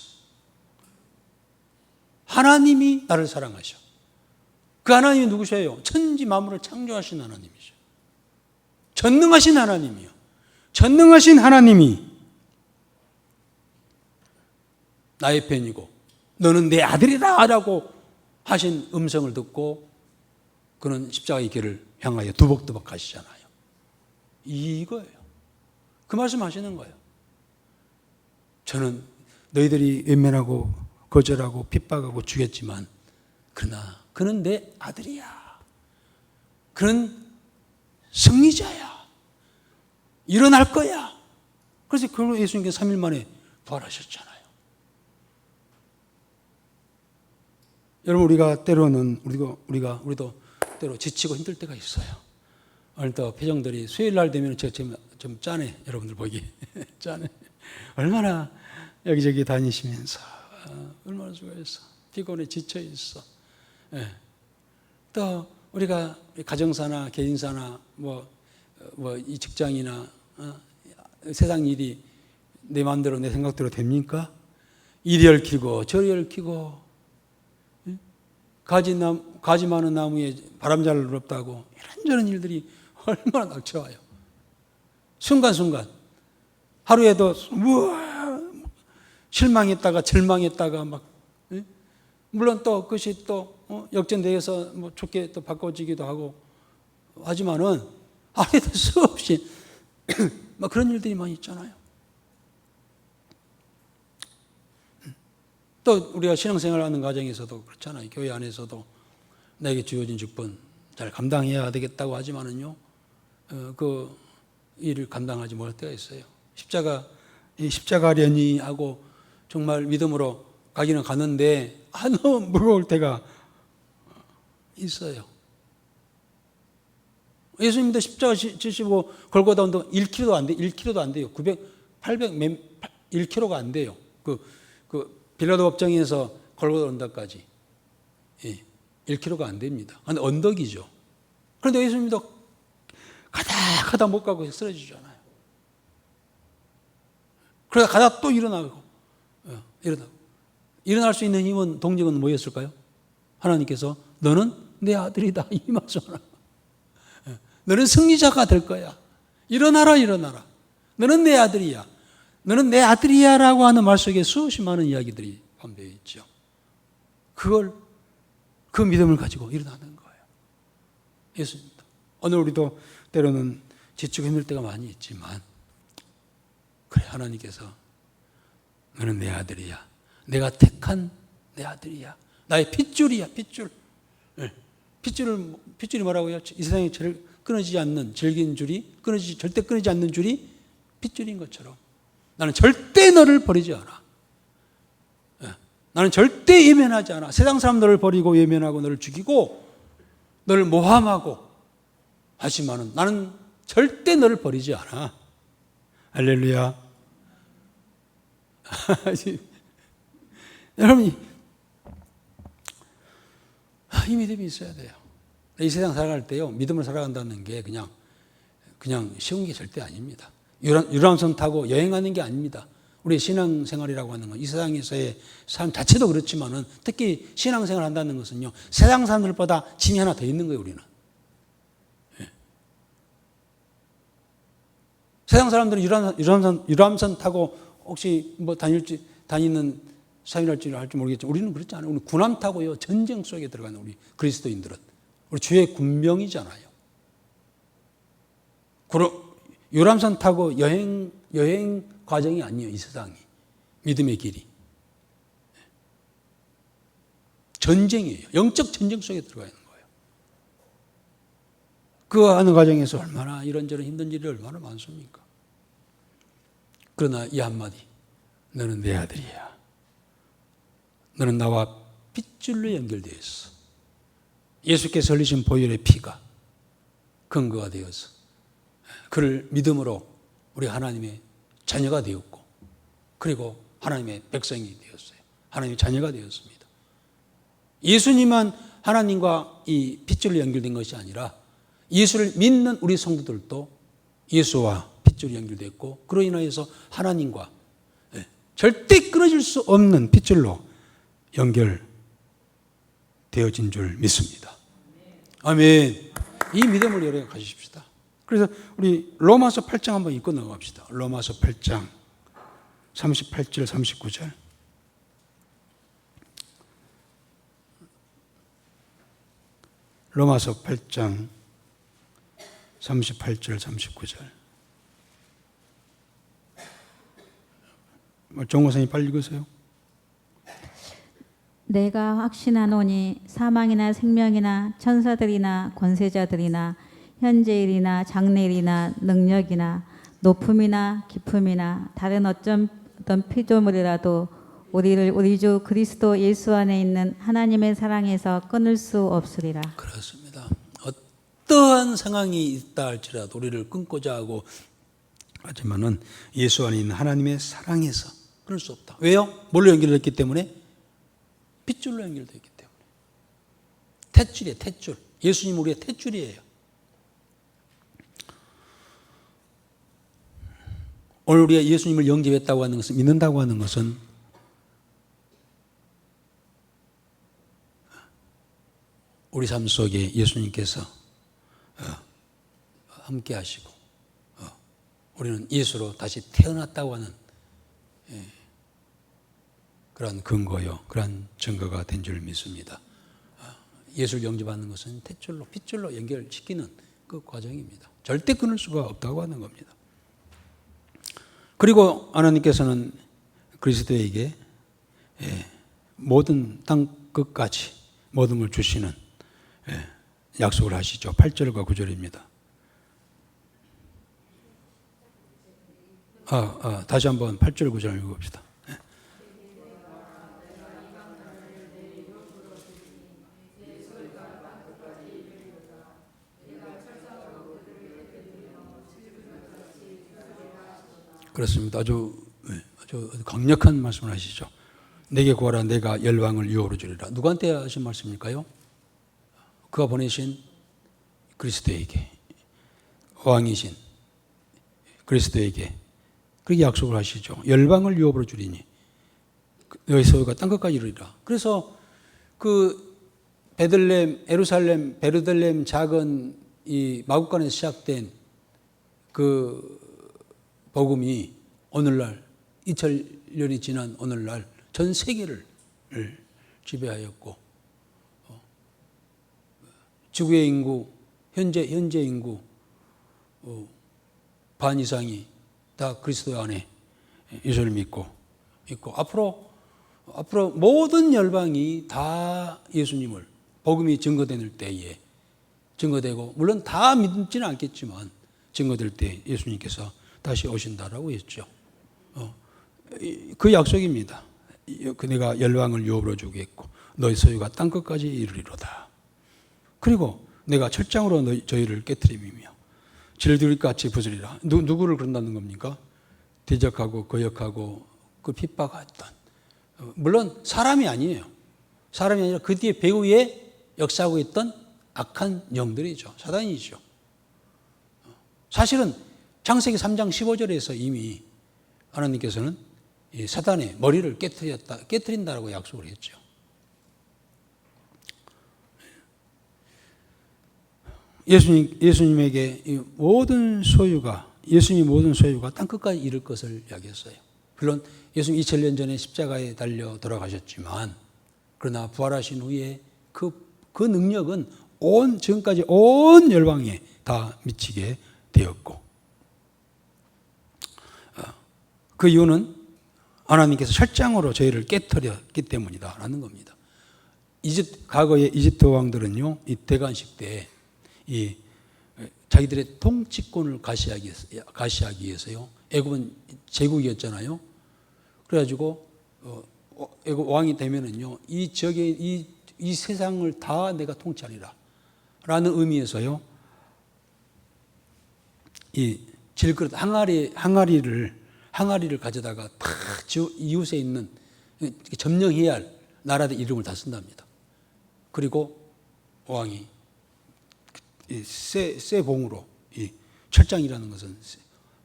[SPEAKER 1] 하나님이 나를 사랑하셔. 그 하나님이 누구셔요? 천지 만물을 창조하신 하나님이죠. 전능하신 하나님이요. 전능하신 하나님이 나의 편이고 너는 내 아들이다 라고 하신 음성을 듣고 그는 십자가의 길을 향하여 두벅두벅 가시잖아요. 이거예요. 그 말씀 하시는 거예요. 저는 너희들이 외면하고 거절하고 핍박하고 죽였지만 그러나 그는 내 아들이야. 그는 승리자야. 일어날 거야. 그래서 결국 예수님께서 3일 만에 부활하셨잖아요. 여러분 우리가 때로는 우리도 때로 지치고 힘들 때가 있어요. 오늘도 표정들이 수요일 날 되면 제가 좀 짠해. 여러분들 보기 짠해. 얼마나 여기저기 다니시면서 얼마나 수고했어. 피곤해 지쳐 있어. 예. 또 우리가 가정사나 개인사나 이 직장이나 세상 일이 내 마음대로 내 생각대로 됩니까? 이리 얽히고 저리 얽히고 가지 많은 나무에 바람 잘 불었다고 이런저런 일들이 얼마나 닥쳐와요. 순간순간 하루에도 실망했다가 절망했다가 막 물론 또 그것이 또 역전되어서 좋게 또 바꿔지기도 하고 하지만은 하루에도 수없이 막 그런 일들이 많이 있잖아요. 또 우리가 신앙생활하는 과정에서도 그렇잖아요. 교회 안에서도 나에게 주어진 직분 잘 감당해야 되겠다고 하지만은요, 그 일을 감당하지 못할 때가 있어요. 십자가려니 하고 정말 믿음으로 가기는 가는데 너무 무거울 때가 있어요. 예수님도 십자가 지시고 골고다 운동 1km도 안 돼, 1km도 안 돼요. 1km가 안 돼요. 그 빌라도 법정에서 골고다 언덕까지 1km가 안 됩니다. 근데 언덕이죠. 그런데 예수님도 가다 못 가고 쓰러지잖아요. 그러다 가다 또 일어나고 일어날 수 있는 힘은 동력은 뭐였을까요? 하나님께서 너는 내 아들이다 이 말씀을. 너는 승리자가 될 거야. 일어나라. 너는 내 아들이야. 너는 내 아들이야 라고 하는 말 속에 수없이 많은 이야기들이 포함되어 있죠. 그 믿음을 가지고 일어나는 거예요. 예수님도. 오늘 우리도 때로는 지치고 힘들 때가 많이 있지만 그래, 하나님께서 너는 내 아들이야. 내가 택한 내 아들이야. 나의 핏줄이야, 핏줄. 핏줄이 뭐라고요? 이 세상에 끊어지지 않는 질긴 줄이, 절대 끊어지지 않는 줄이 핏줄인 것처럼 나는 절대 너를 버리지 않아. 나는 절대 예면하지 않아. 세상 사람 너를 버리고 예면하고 너를 죽이고 너를 모함하고 하지만은 나는 절대 너를 버리지 않아. 할렐루야. 여러분이 이 믿음이 있어야 돼요. 이 세상 살아갈 때요, 믿음을 살아간다는 게 그냥 쉬운 게 절대 아닙니다. 유람선 타고 여행하는 게 아닙니다. 우리 신앙생활이라고 하는 건 이 세상에서의 삶 자체도 그렇지만은 특히 신앙생활 한다는 것은요, 세상 사람들보다 짐이 하나 더 있는 거예요, 우리는. 세상 사람들은 유람선 타고 혹시 뭐 다니는 삶이랄지 할지 모르겠지만 우리는 그렇지 않아요. 우리 군함 타고요, 전쟁 속에 들어가는 우리 그리스도인들은 우리 주의 군명이잖아요. 유람선 타고 여행 과정이 아니에요, 이 세상이. 믿음의 길이. 전쟁이에요. 영적 전쟁 속에 들어가 있는 거예요. 그 하는 과정에서 얼마나 이런저런 힘든 일이 얼마나 많습니까? 그러나 이 한마디, 너는 내 아들이야. 너는 나와 핏줄로 연결되어 있어. 예수께서 흘리신 보혈의 피가 근거가 되어서 그를 믿음으로 우리 하나님의 자녀가 되었고, 그리고 하나님의 백성이 되었어요. 하나님의 자녀가 되었습니다. 예수님만 하나님과 이 핏줄로 연결된 것이 아니라 예수를 믿는 우리 성도들도 예수와 핏줄이 연결됐고, 그로 인하여서 하나님과 절대 끊어질 수 없는 핏줄로 연결되어진 줄 믿습니다. 아멘. 이 믿음을 여러분 가지십시다. 그래서 우리 로마서 8장 한번 읽고 넘어갑시다. 로마서 8장 38절 39절. 로마서 8장 38절 39절. 정 선생님 빨리 읽으세요.
[SPEAKER 2] 내가 확신하노니 사망이나 생명이나 천사들이나 권세자들이나 현재일이나 장래일이나 능력이나 높음이나 깊음이나 다른 어떤 피조물이라도 우리를 우리 주 그리스도 예수 안에 있는 하나님의 사랑에서 끊을 수 없으리라.
[SPEAKER 1] 그렇습니다. 어떠한 상황이 있다 할지라도 우리를 끊고자 하고 하지만은 예수 안에 있는 하나님의 사랑에서 끊을 수 없다. 왜요? 뭘로 연결됐기 때문에? 핏줄로 연결되어 있기 때문에. 탯줄이에요, 탯줄. 예수님 우리의 탯줄이에요. 오늘 우리가 예수님을 영접했다고 하는 것은, 믿는다고 하는 것은 우리 삶 속에 예수님께서 함께 하시고 우리는 예수로 다시 태어났다고 하는 그런 근거요, 그런 증거가 된 줄 믿습니다. 예수를 영접하는 것은 핏줄로 연결시키는 땅끝 과정입니다. 절대 끊을 수가 없다고 하는 겁니다. 그리고 하나님께서는 그리스도에게 모든 땅끝까지 모든 걸 주시는 약속을 하시죠. 8절과 9절입니다. 다시 한번 8절 9절 읽어봅시다. 그렇습니다. 아주 강력한 말씀을 하시죠. 내게 구하라 내가 열방을 유업으로 주리라. 누구한테 하신 말씀일까요? 그가 보내신 그리스도에게, 왕이신 그리스도에게 그렇게 약속을 하시죠. 열방을 유업으로 주리니 너희 소유가 땅끝까지 이르리라. 그래서 그 베르들렘 작은 이 마국간에서 시작된 그 복음이 오늘날 2000년이 지난 오늘날 전 세계를 지배하였고, 지구의 인구 현재 인구 반 이상이 다 그리스도 안에 예수를 믿고 있고, 앞으로 모든 열방이 다 예수님을 복음이 증거될 때에 증거되고, 물론 다 믿지는 않겠지만 증거될 때 예수님께서 다시 오신다라고 했죠. 그 약속입니다. 내가 열방을 유업으로 주겠고 너희 소유가 땅끝까지 이르리로다. 그리고 내가 철장으로 저희를 깨트리며 질들같이 부수리라. 누구를 그런다는 겁니까? 대적하고 거역하고 그 핍박했던, 물론 사람이 아니에요. 사람이 아니라 그 뒤에 배후에 역사하고 있던 악한 영들이죠. 사단이죠. 사실은 창세기 3장 15절에서 이미 하나님께서는 이 사단의 머리를 깨트린다라고 약속을 했죠. 예수님에게 이 모든 소유가, 예수님 모든 소유가 땅끝까지 이를 것을 이야기했어요. 물론 예수님 2000년 전에 십자가에 달려 돌아가셨지만, 그러나 부활하신 후에 그 능력은 지금까지 온 열방에 다 미치게 되었고, 그 이유는 하나님께서 철장으로 저희를 깨뜨렸기 때문이다라는 겁니다. 과거의 이집트 왕들은요, 이 대관식 때 이 자기들의 통치권을 가시하기 위해서요, 애굽은 제국이었잖아요. 그래가지고 애굽 왕이 되면은요, 이 세상을 다 내가 통치하리라라는 의미에서요, 이 질그릇 항아리를 가져다가 다 이웃에 있는 점령해야 할 나라의 이름을 다 쓴답니다. 그리고 왕이 쇠 봉으로, 이 철장이라는 것은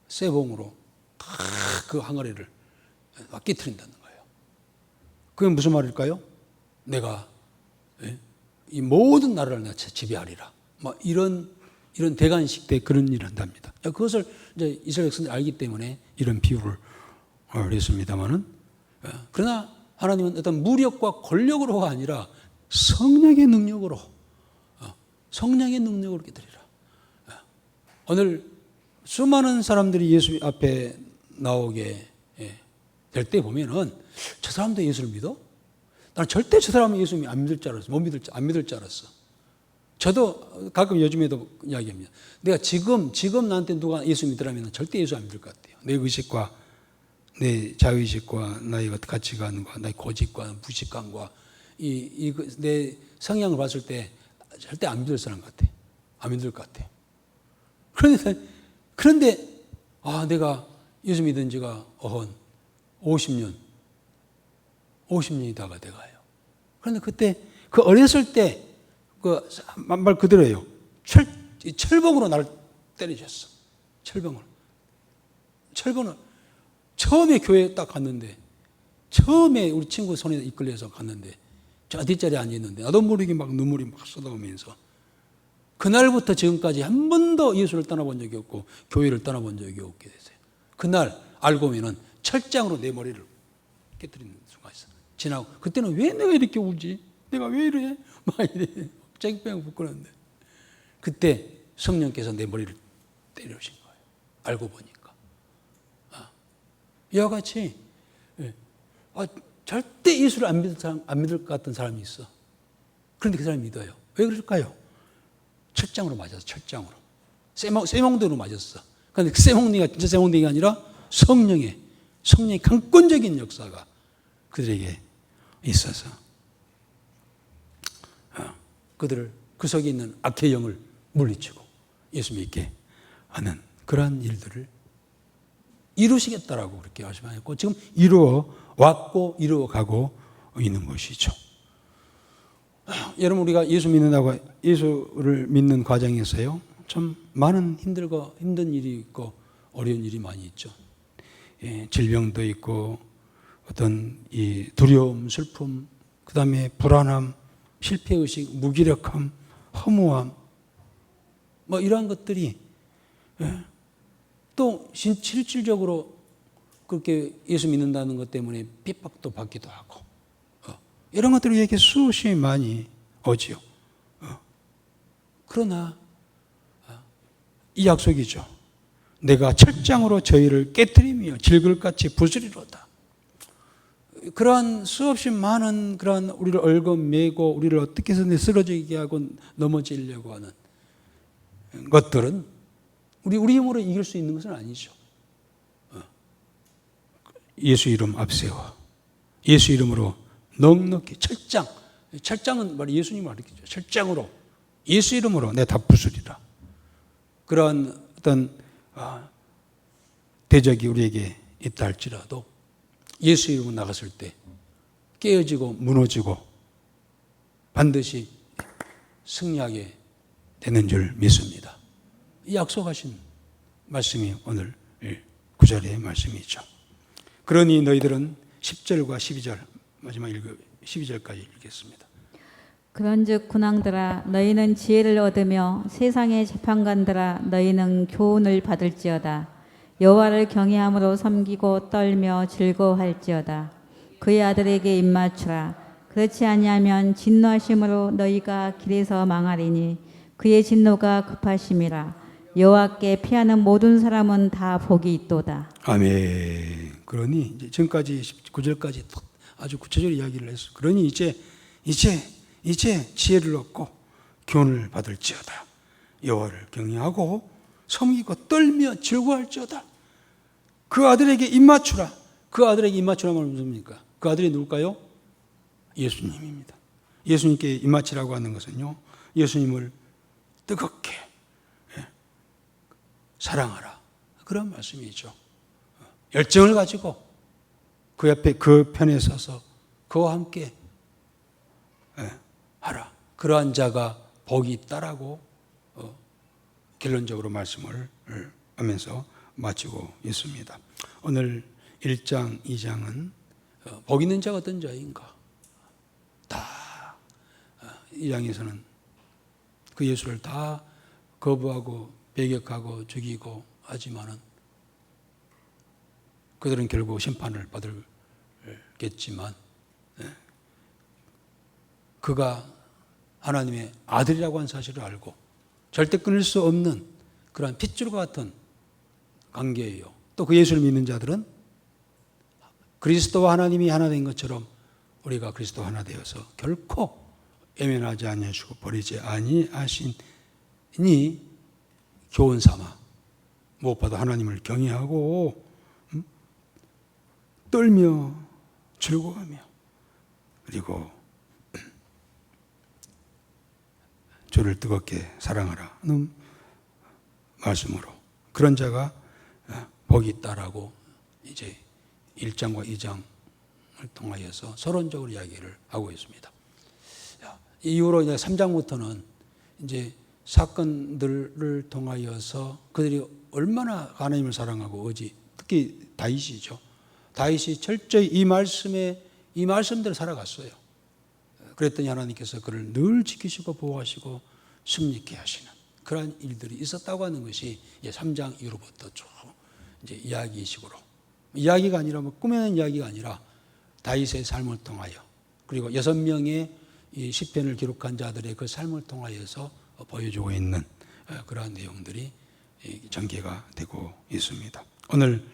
[SPEAKER 1] 쇠 봉으로 다 그 항아리를 깨트린다는 거예요. 그게 무슨 말일까요? 내가 이 모든 나라를 내가 지배하리라. 이런 대관식 때 그런 일을 한답니다. 그것을 이제 이스라엘 백성들이 알기 때문에 이런 비유를 했습니다만은, 그러나 하나님은 어떤 무력과 권력으로가 아니라 성령의 능력으로 깨뜨리라. 오늘 수많은 사람들이 예수 앞에 나오게 될 때 보면은, 저 사람도 예수를 믿어? 나는 절대 저 사람은 예수 안 믿을 줄 알았어. 안 믿을 줄 알았어. 저도 가끔 요즘에도 이야기합니다. 내가 지금 나한테 누가 예수 믿으라면 절대 예수 안 믿을 것 같아요. 내 의식과 내 자의식과 나의 가치관과 나의 고집과 무식감과 내 성향을 봤을 때 절대 안 믿을 사람 같아. 안 믿을 것 같아. 그런데 내가 예수 믿은 지가 50년이 다 돼가요. 그런데 그때 그 어렸을 때 말 그대로예요. 철봉으로 나를 때리셨어. 철봉으로. 처음에 교회에 딱 갔는데, 처음에 우리 친구 손에 이끌려서 갔는데, 저 뒷자리에 앉아있는데, 나도 모르게 막 눈물이 막 쏟아오면서, 그날부터 지금까지 한 번도 예수를 떠나본 적이 없고, 교회를 떠나본 적이 없게 됐어요. 그날 알고 보면은 철장으로 내 머리를 깨뜨리는 순간이 있어요. 지나고, 그때는 왜 내가 이렇게 울지? 내가 왜 이래? 막 이래. 쨍뺑 부끄러운데. 그때 성령께서 내 머리를 때려오신 거예요. 알고 보니까. 이와 같이 절대 예수를 안 믿을 것 같던 사람이 있어. 그런데 그 사람이 믿어요. 왜 그럴까요? 철장으로 맞았어. 철장으로. 쇠몽둥이로 맞았어. 그런데 그 쇠몽둥이가 진짜 쇠몽둥이가 아니라 성령의 강권적인 역사가 그들에게 있어서 그들을 그 속에 있는 악의 영을 물리치고 예수 믿게 하는 그러한 일들을 이루시겠다라고 그렇게 말씀하셨고 지금 이루어 왔고 이루어가고 있는 것이죠. 여러분 우리가 예수를 믿는 과정에서요 참 많은 힘든 일이 있고 어려운 일이 많이 있죠. 질병도 있고 어떤 이 두려움, 슬픔, 그 다음에 불안함, 실패의식, 무기력함, 허무함 뭐 이러한 것들이 또 실질적으로 그렇게 예수 믿는다는 것 때문에 핍박도 받기도 하고 이런 것들이 이렇게 수없이 많이 오지요. 그러나 이 약속이죠. 내가 철장으로 저희를 깨뜨리며 질글같이 부수리로다. 그러한 수없이 많은 그러한 우리를 얽어매고 우리를 어떻게 해서 쓰러지게 하고 넘어지려고 하는 것들은 우리 힘으로 이길 수 있는 것은 아니죠. 예수 이름 앞세워 예수 이름으로 넉넉히 철장은 바로 예수님을 가리키죠. 철장으로 예수 이름으로 내가 다 부수리라. 그러한 어떤 대적이 우리에게 있다 할지라도 예수 이름으로 나갔을 때 깨어지고 무너지고 반드시 승리하게 되는 줄 믿습니다. 이 약속하신 말씀이 오늘 9절의 말씀이죠. 그러니 너희들은 10절과 12절 마지막 12절까지 읽겠습니다.
[SPEAKER 2] 그런즉 군왕들아 너희는 지혜를 얻으며 세상의 재판관들아 너희는 교훈을 받을지어다. 여호와를 경외함으로 섬기고 떨며 즐거워할지어다. 그의 아들에게 입맞추라. 그렇지 아니하면 진노하심으로 너희가 길에서 망하리니 그의 진노가 급하심이라. 여호와께 피하는 모든 사람은 다 복이 있도다.
[SPEAKER 1] 아멘. 그러니 이제 지금까지 9절까지 아주 구체적으로 이야기를 했어. 그러니 이제 지혜를 얻고 교훈을 받을지어다. 여호와를 경외하고 섬기고 떨며 즐거워할지어다. 그 아들에게 입맞추라. 그 아들에게 입맞추라는 말은 무엇입니까? 그 아들이 누굴까요? 예수님입니다. 예수님께 입맞추라고 하는 것은요, 예수님을 뜨겁게 사랑하라. 그런 말씀이죠. 열정을 가지고 그 옆에 그 편에 서서 그와 함께 하라. 그러한 자가 복이 있다라고 결론적으로 말씀을 하면서 마치고 있습니다. 오늘 1장, 2장은 복 있는 자가 어떤 자인가? 다 이 장에서는 그 예수를 다 거부하고 배격하고 죽이고 하지만은 그들은 결국 심판을 받을겠지만 그가 하나님의 아들이라고 하는 사실을 알고 절대 끊을 수 없는 그러한 핏줄과 같은 관계예요. 또 그 예수를 믿는 자들은 그리스도와 하나님이 하나 된 것처럼 우리가 그리스도와 하나 되어서 결코 애면하지 아니하시고 버리지 아니하시니 교훈 삼아 무엇보다 하나님을 경외하고 떨며 즐거워하며 그리고 주를 뜨겁게 사랑하라는 말씀으로 그런 자가 복이 있다라고 이제 1장과 2장을 통하여서 서론적으로 이야기를 하고 있습니다. 이후로 이제 3장부터는 이제 사건들을 통하여서 그들이 얼마나 하나님을 사랑하고 특히 다윗이죠. 다윗이 철저히 이 말씀대로 살아갔어요. 그랬더니 하나님께서 그를 늘 지키시고 보호하시고 승리케 하시는 그러한 일들이 있었다고 하는 것이 이제 3장 이후로부터 쭉 이제 이야기가 아니라 뭐 꾸며낸 이야기가 아니라 다윗의 삶을 통하여 그리고 6명의 이 시편을 기록한 자들의 그 삶을 통하여서 보여주고 있는 그러한 내용들이 전개가 되고 있습니다. 오늘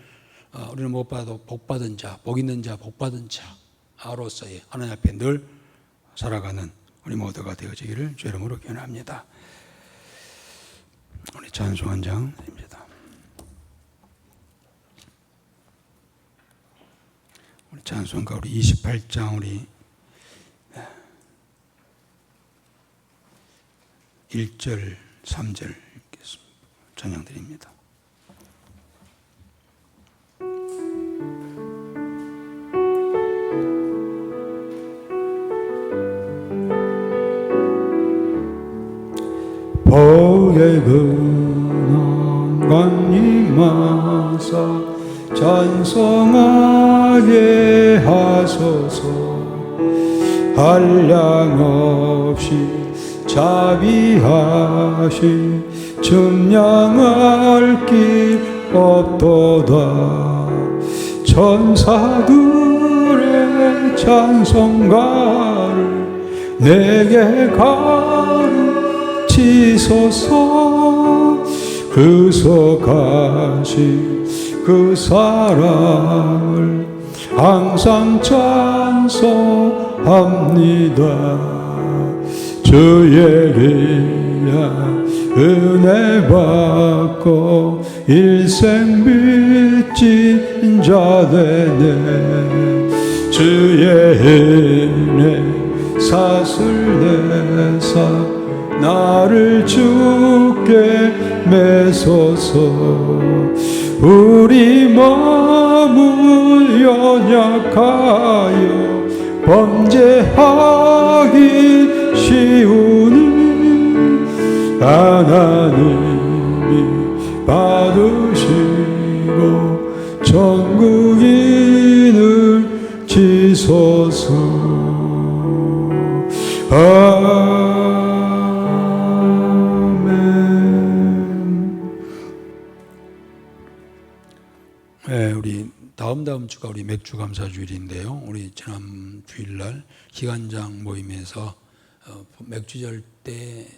[SPEAKER 1] 우리는 무엇보다도 복받은 자, 복 있는 자, 복받은 자로서의 하나님 앞에 늘 살아가는 우리 모두가 되어지기를 주의 이름으로 기원합니다. 우리 찬송 한 장입니다. 우리 찬송가 우리 28장 우리 1절, 3절 읽겠습니다. 찬양드립니다.
[SPEAKER 3] 복의 근원과 임하사 찬송하게 하소서. 한량 없이 자비하시 증량할 길 없도다. 천사들의 찬송가를 내게 가르치소서. 그속하신 그 사랑을 항상 찬송합니다. 주의 귀한 은혜 받고 일생 빚진 자 되네. 주의 은혜 사슬 내사 나를 주께 매소서. 우리 마음을 연약하여 범죄하기 쉬우니 하나님이 받으시고 천국인을 지소서.
[SPEAKER 1] 네, 우리 다음 주가 우리 맥주 감사 주일인데요. 우리 지난 주일날 기관장 모임에서 맥주절 때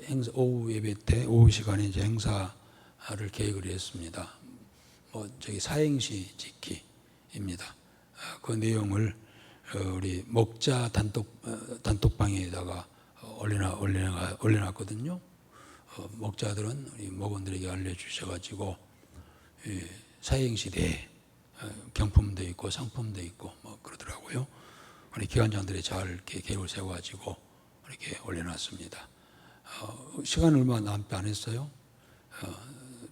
[SPEAKER 1] 행사, 오후 예배 때 오후 시간에 이제 행사를 계획을 했습니다. 저기 사행시 짓기입니다. 그 내용을 우리 목자 단톡방에다가 올려놨거든요. 목자들은 우리 목원들에게 알려주셔가지고 사행시 대회 경품도 있고 상품도 있고 그러더라고요. 우리 기관장들이 잘 이렇게 계획을 세워가지고 이렇게 올려놨습니다. 시간 얼마 남지 안 했어요.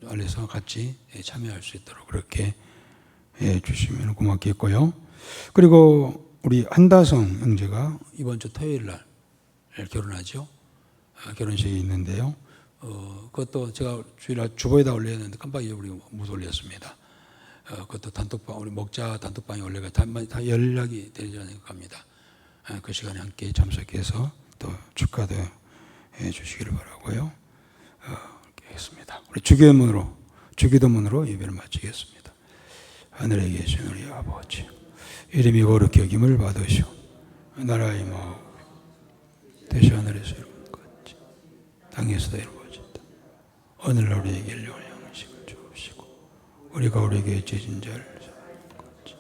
[SPEAKER 1] 알려서 같이 참여할 수 있도록 그렇게 해주시면 고맙겠고요. 그리고 우리 한다성 형제가 이번 주 토요일 날 결혼하죠. 결혼식이 있는데요. 그것도 제가 주일날 주보에다 올렸는데 깜빡 잊어버리고 못 올렸습니다. 그것도 단톡방, 우리 목자 단톡방에 올려가 다 연락이 되지 않을까 합니다. 그 시간에 함께 참석해서 또 축하도 해 주시기를 바라고요. 이렇게 하겠습니다. 우리 주기도문으로 예배를 마치겠습니다. 하늘에 계신 우리 아버지, 이름이 거룩히 여김을 받으시오. 나라의 마음, 대시 하늘에서 이루는 것같이 땅에서도 이루어진다. 오늘 우리에게 일용할 양식을 주옵시고, 우리가 우리에게 죄진 자를 사하는 것같이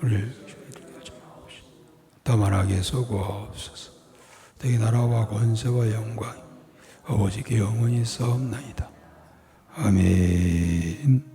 [SPEAKER 1] 우리를 하지 마옵시고 다만하게 쏘고옵소서. 너희 나라와 권세와 영광 아버지께 영원히 싸움나이다. 아멘.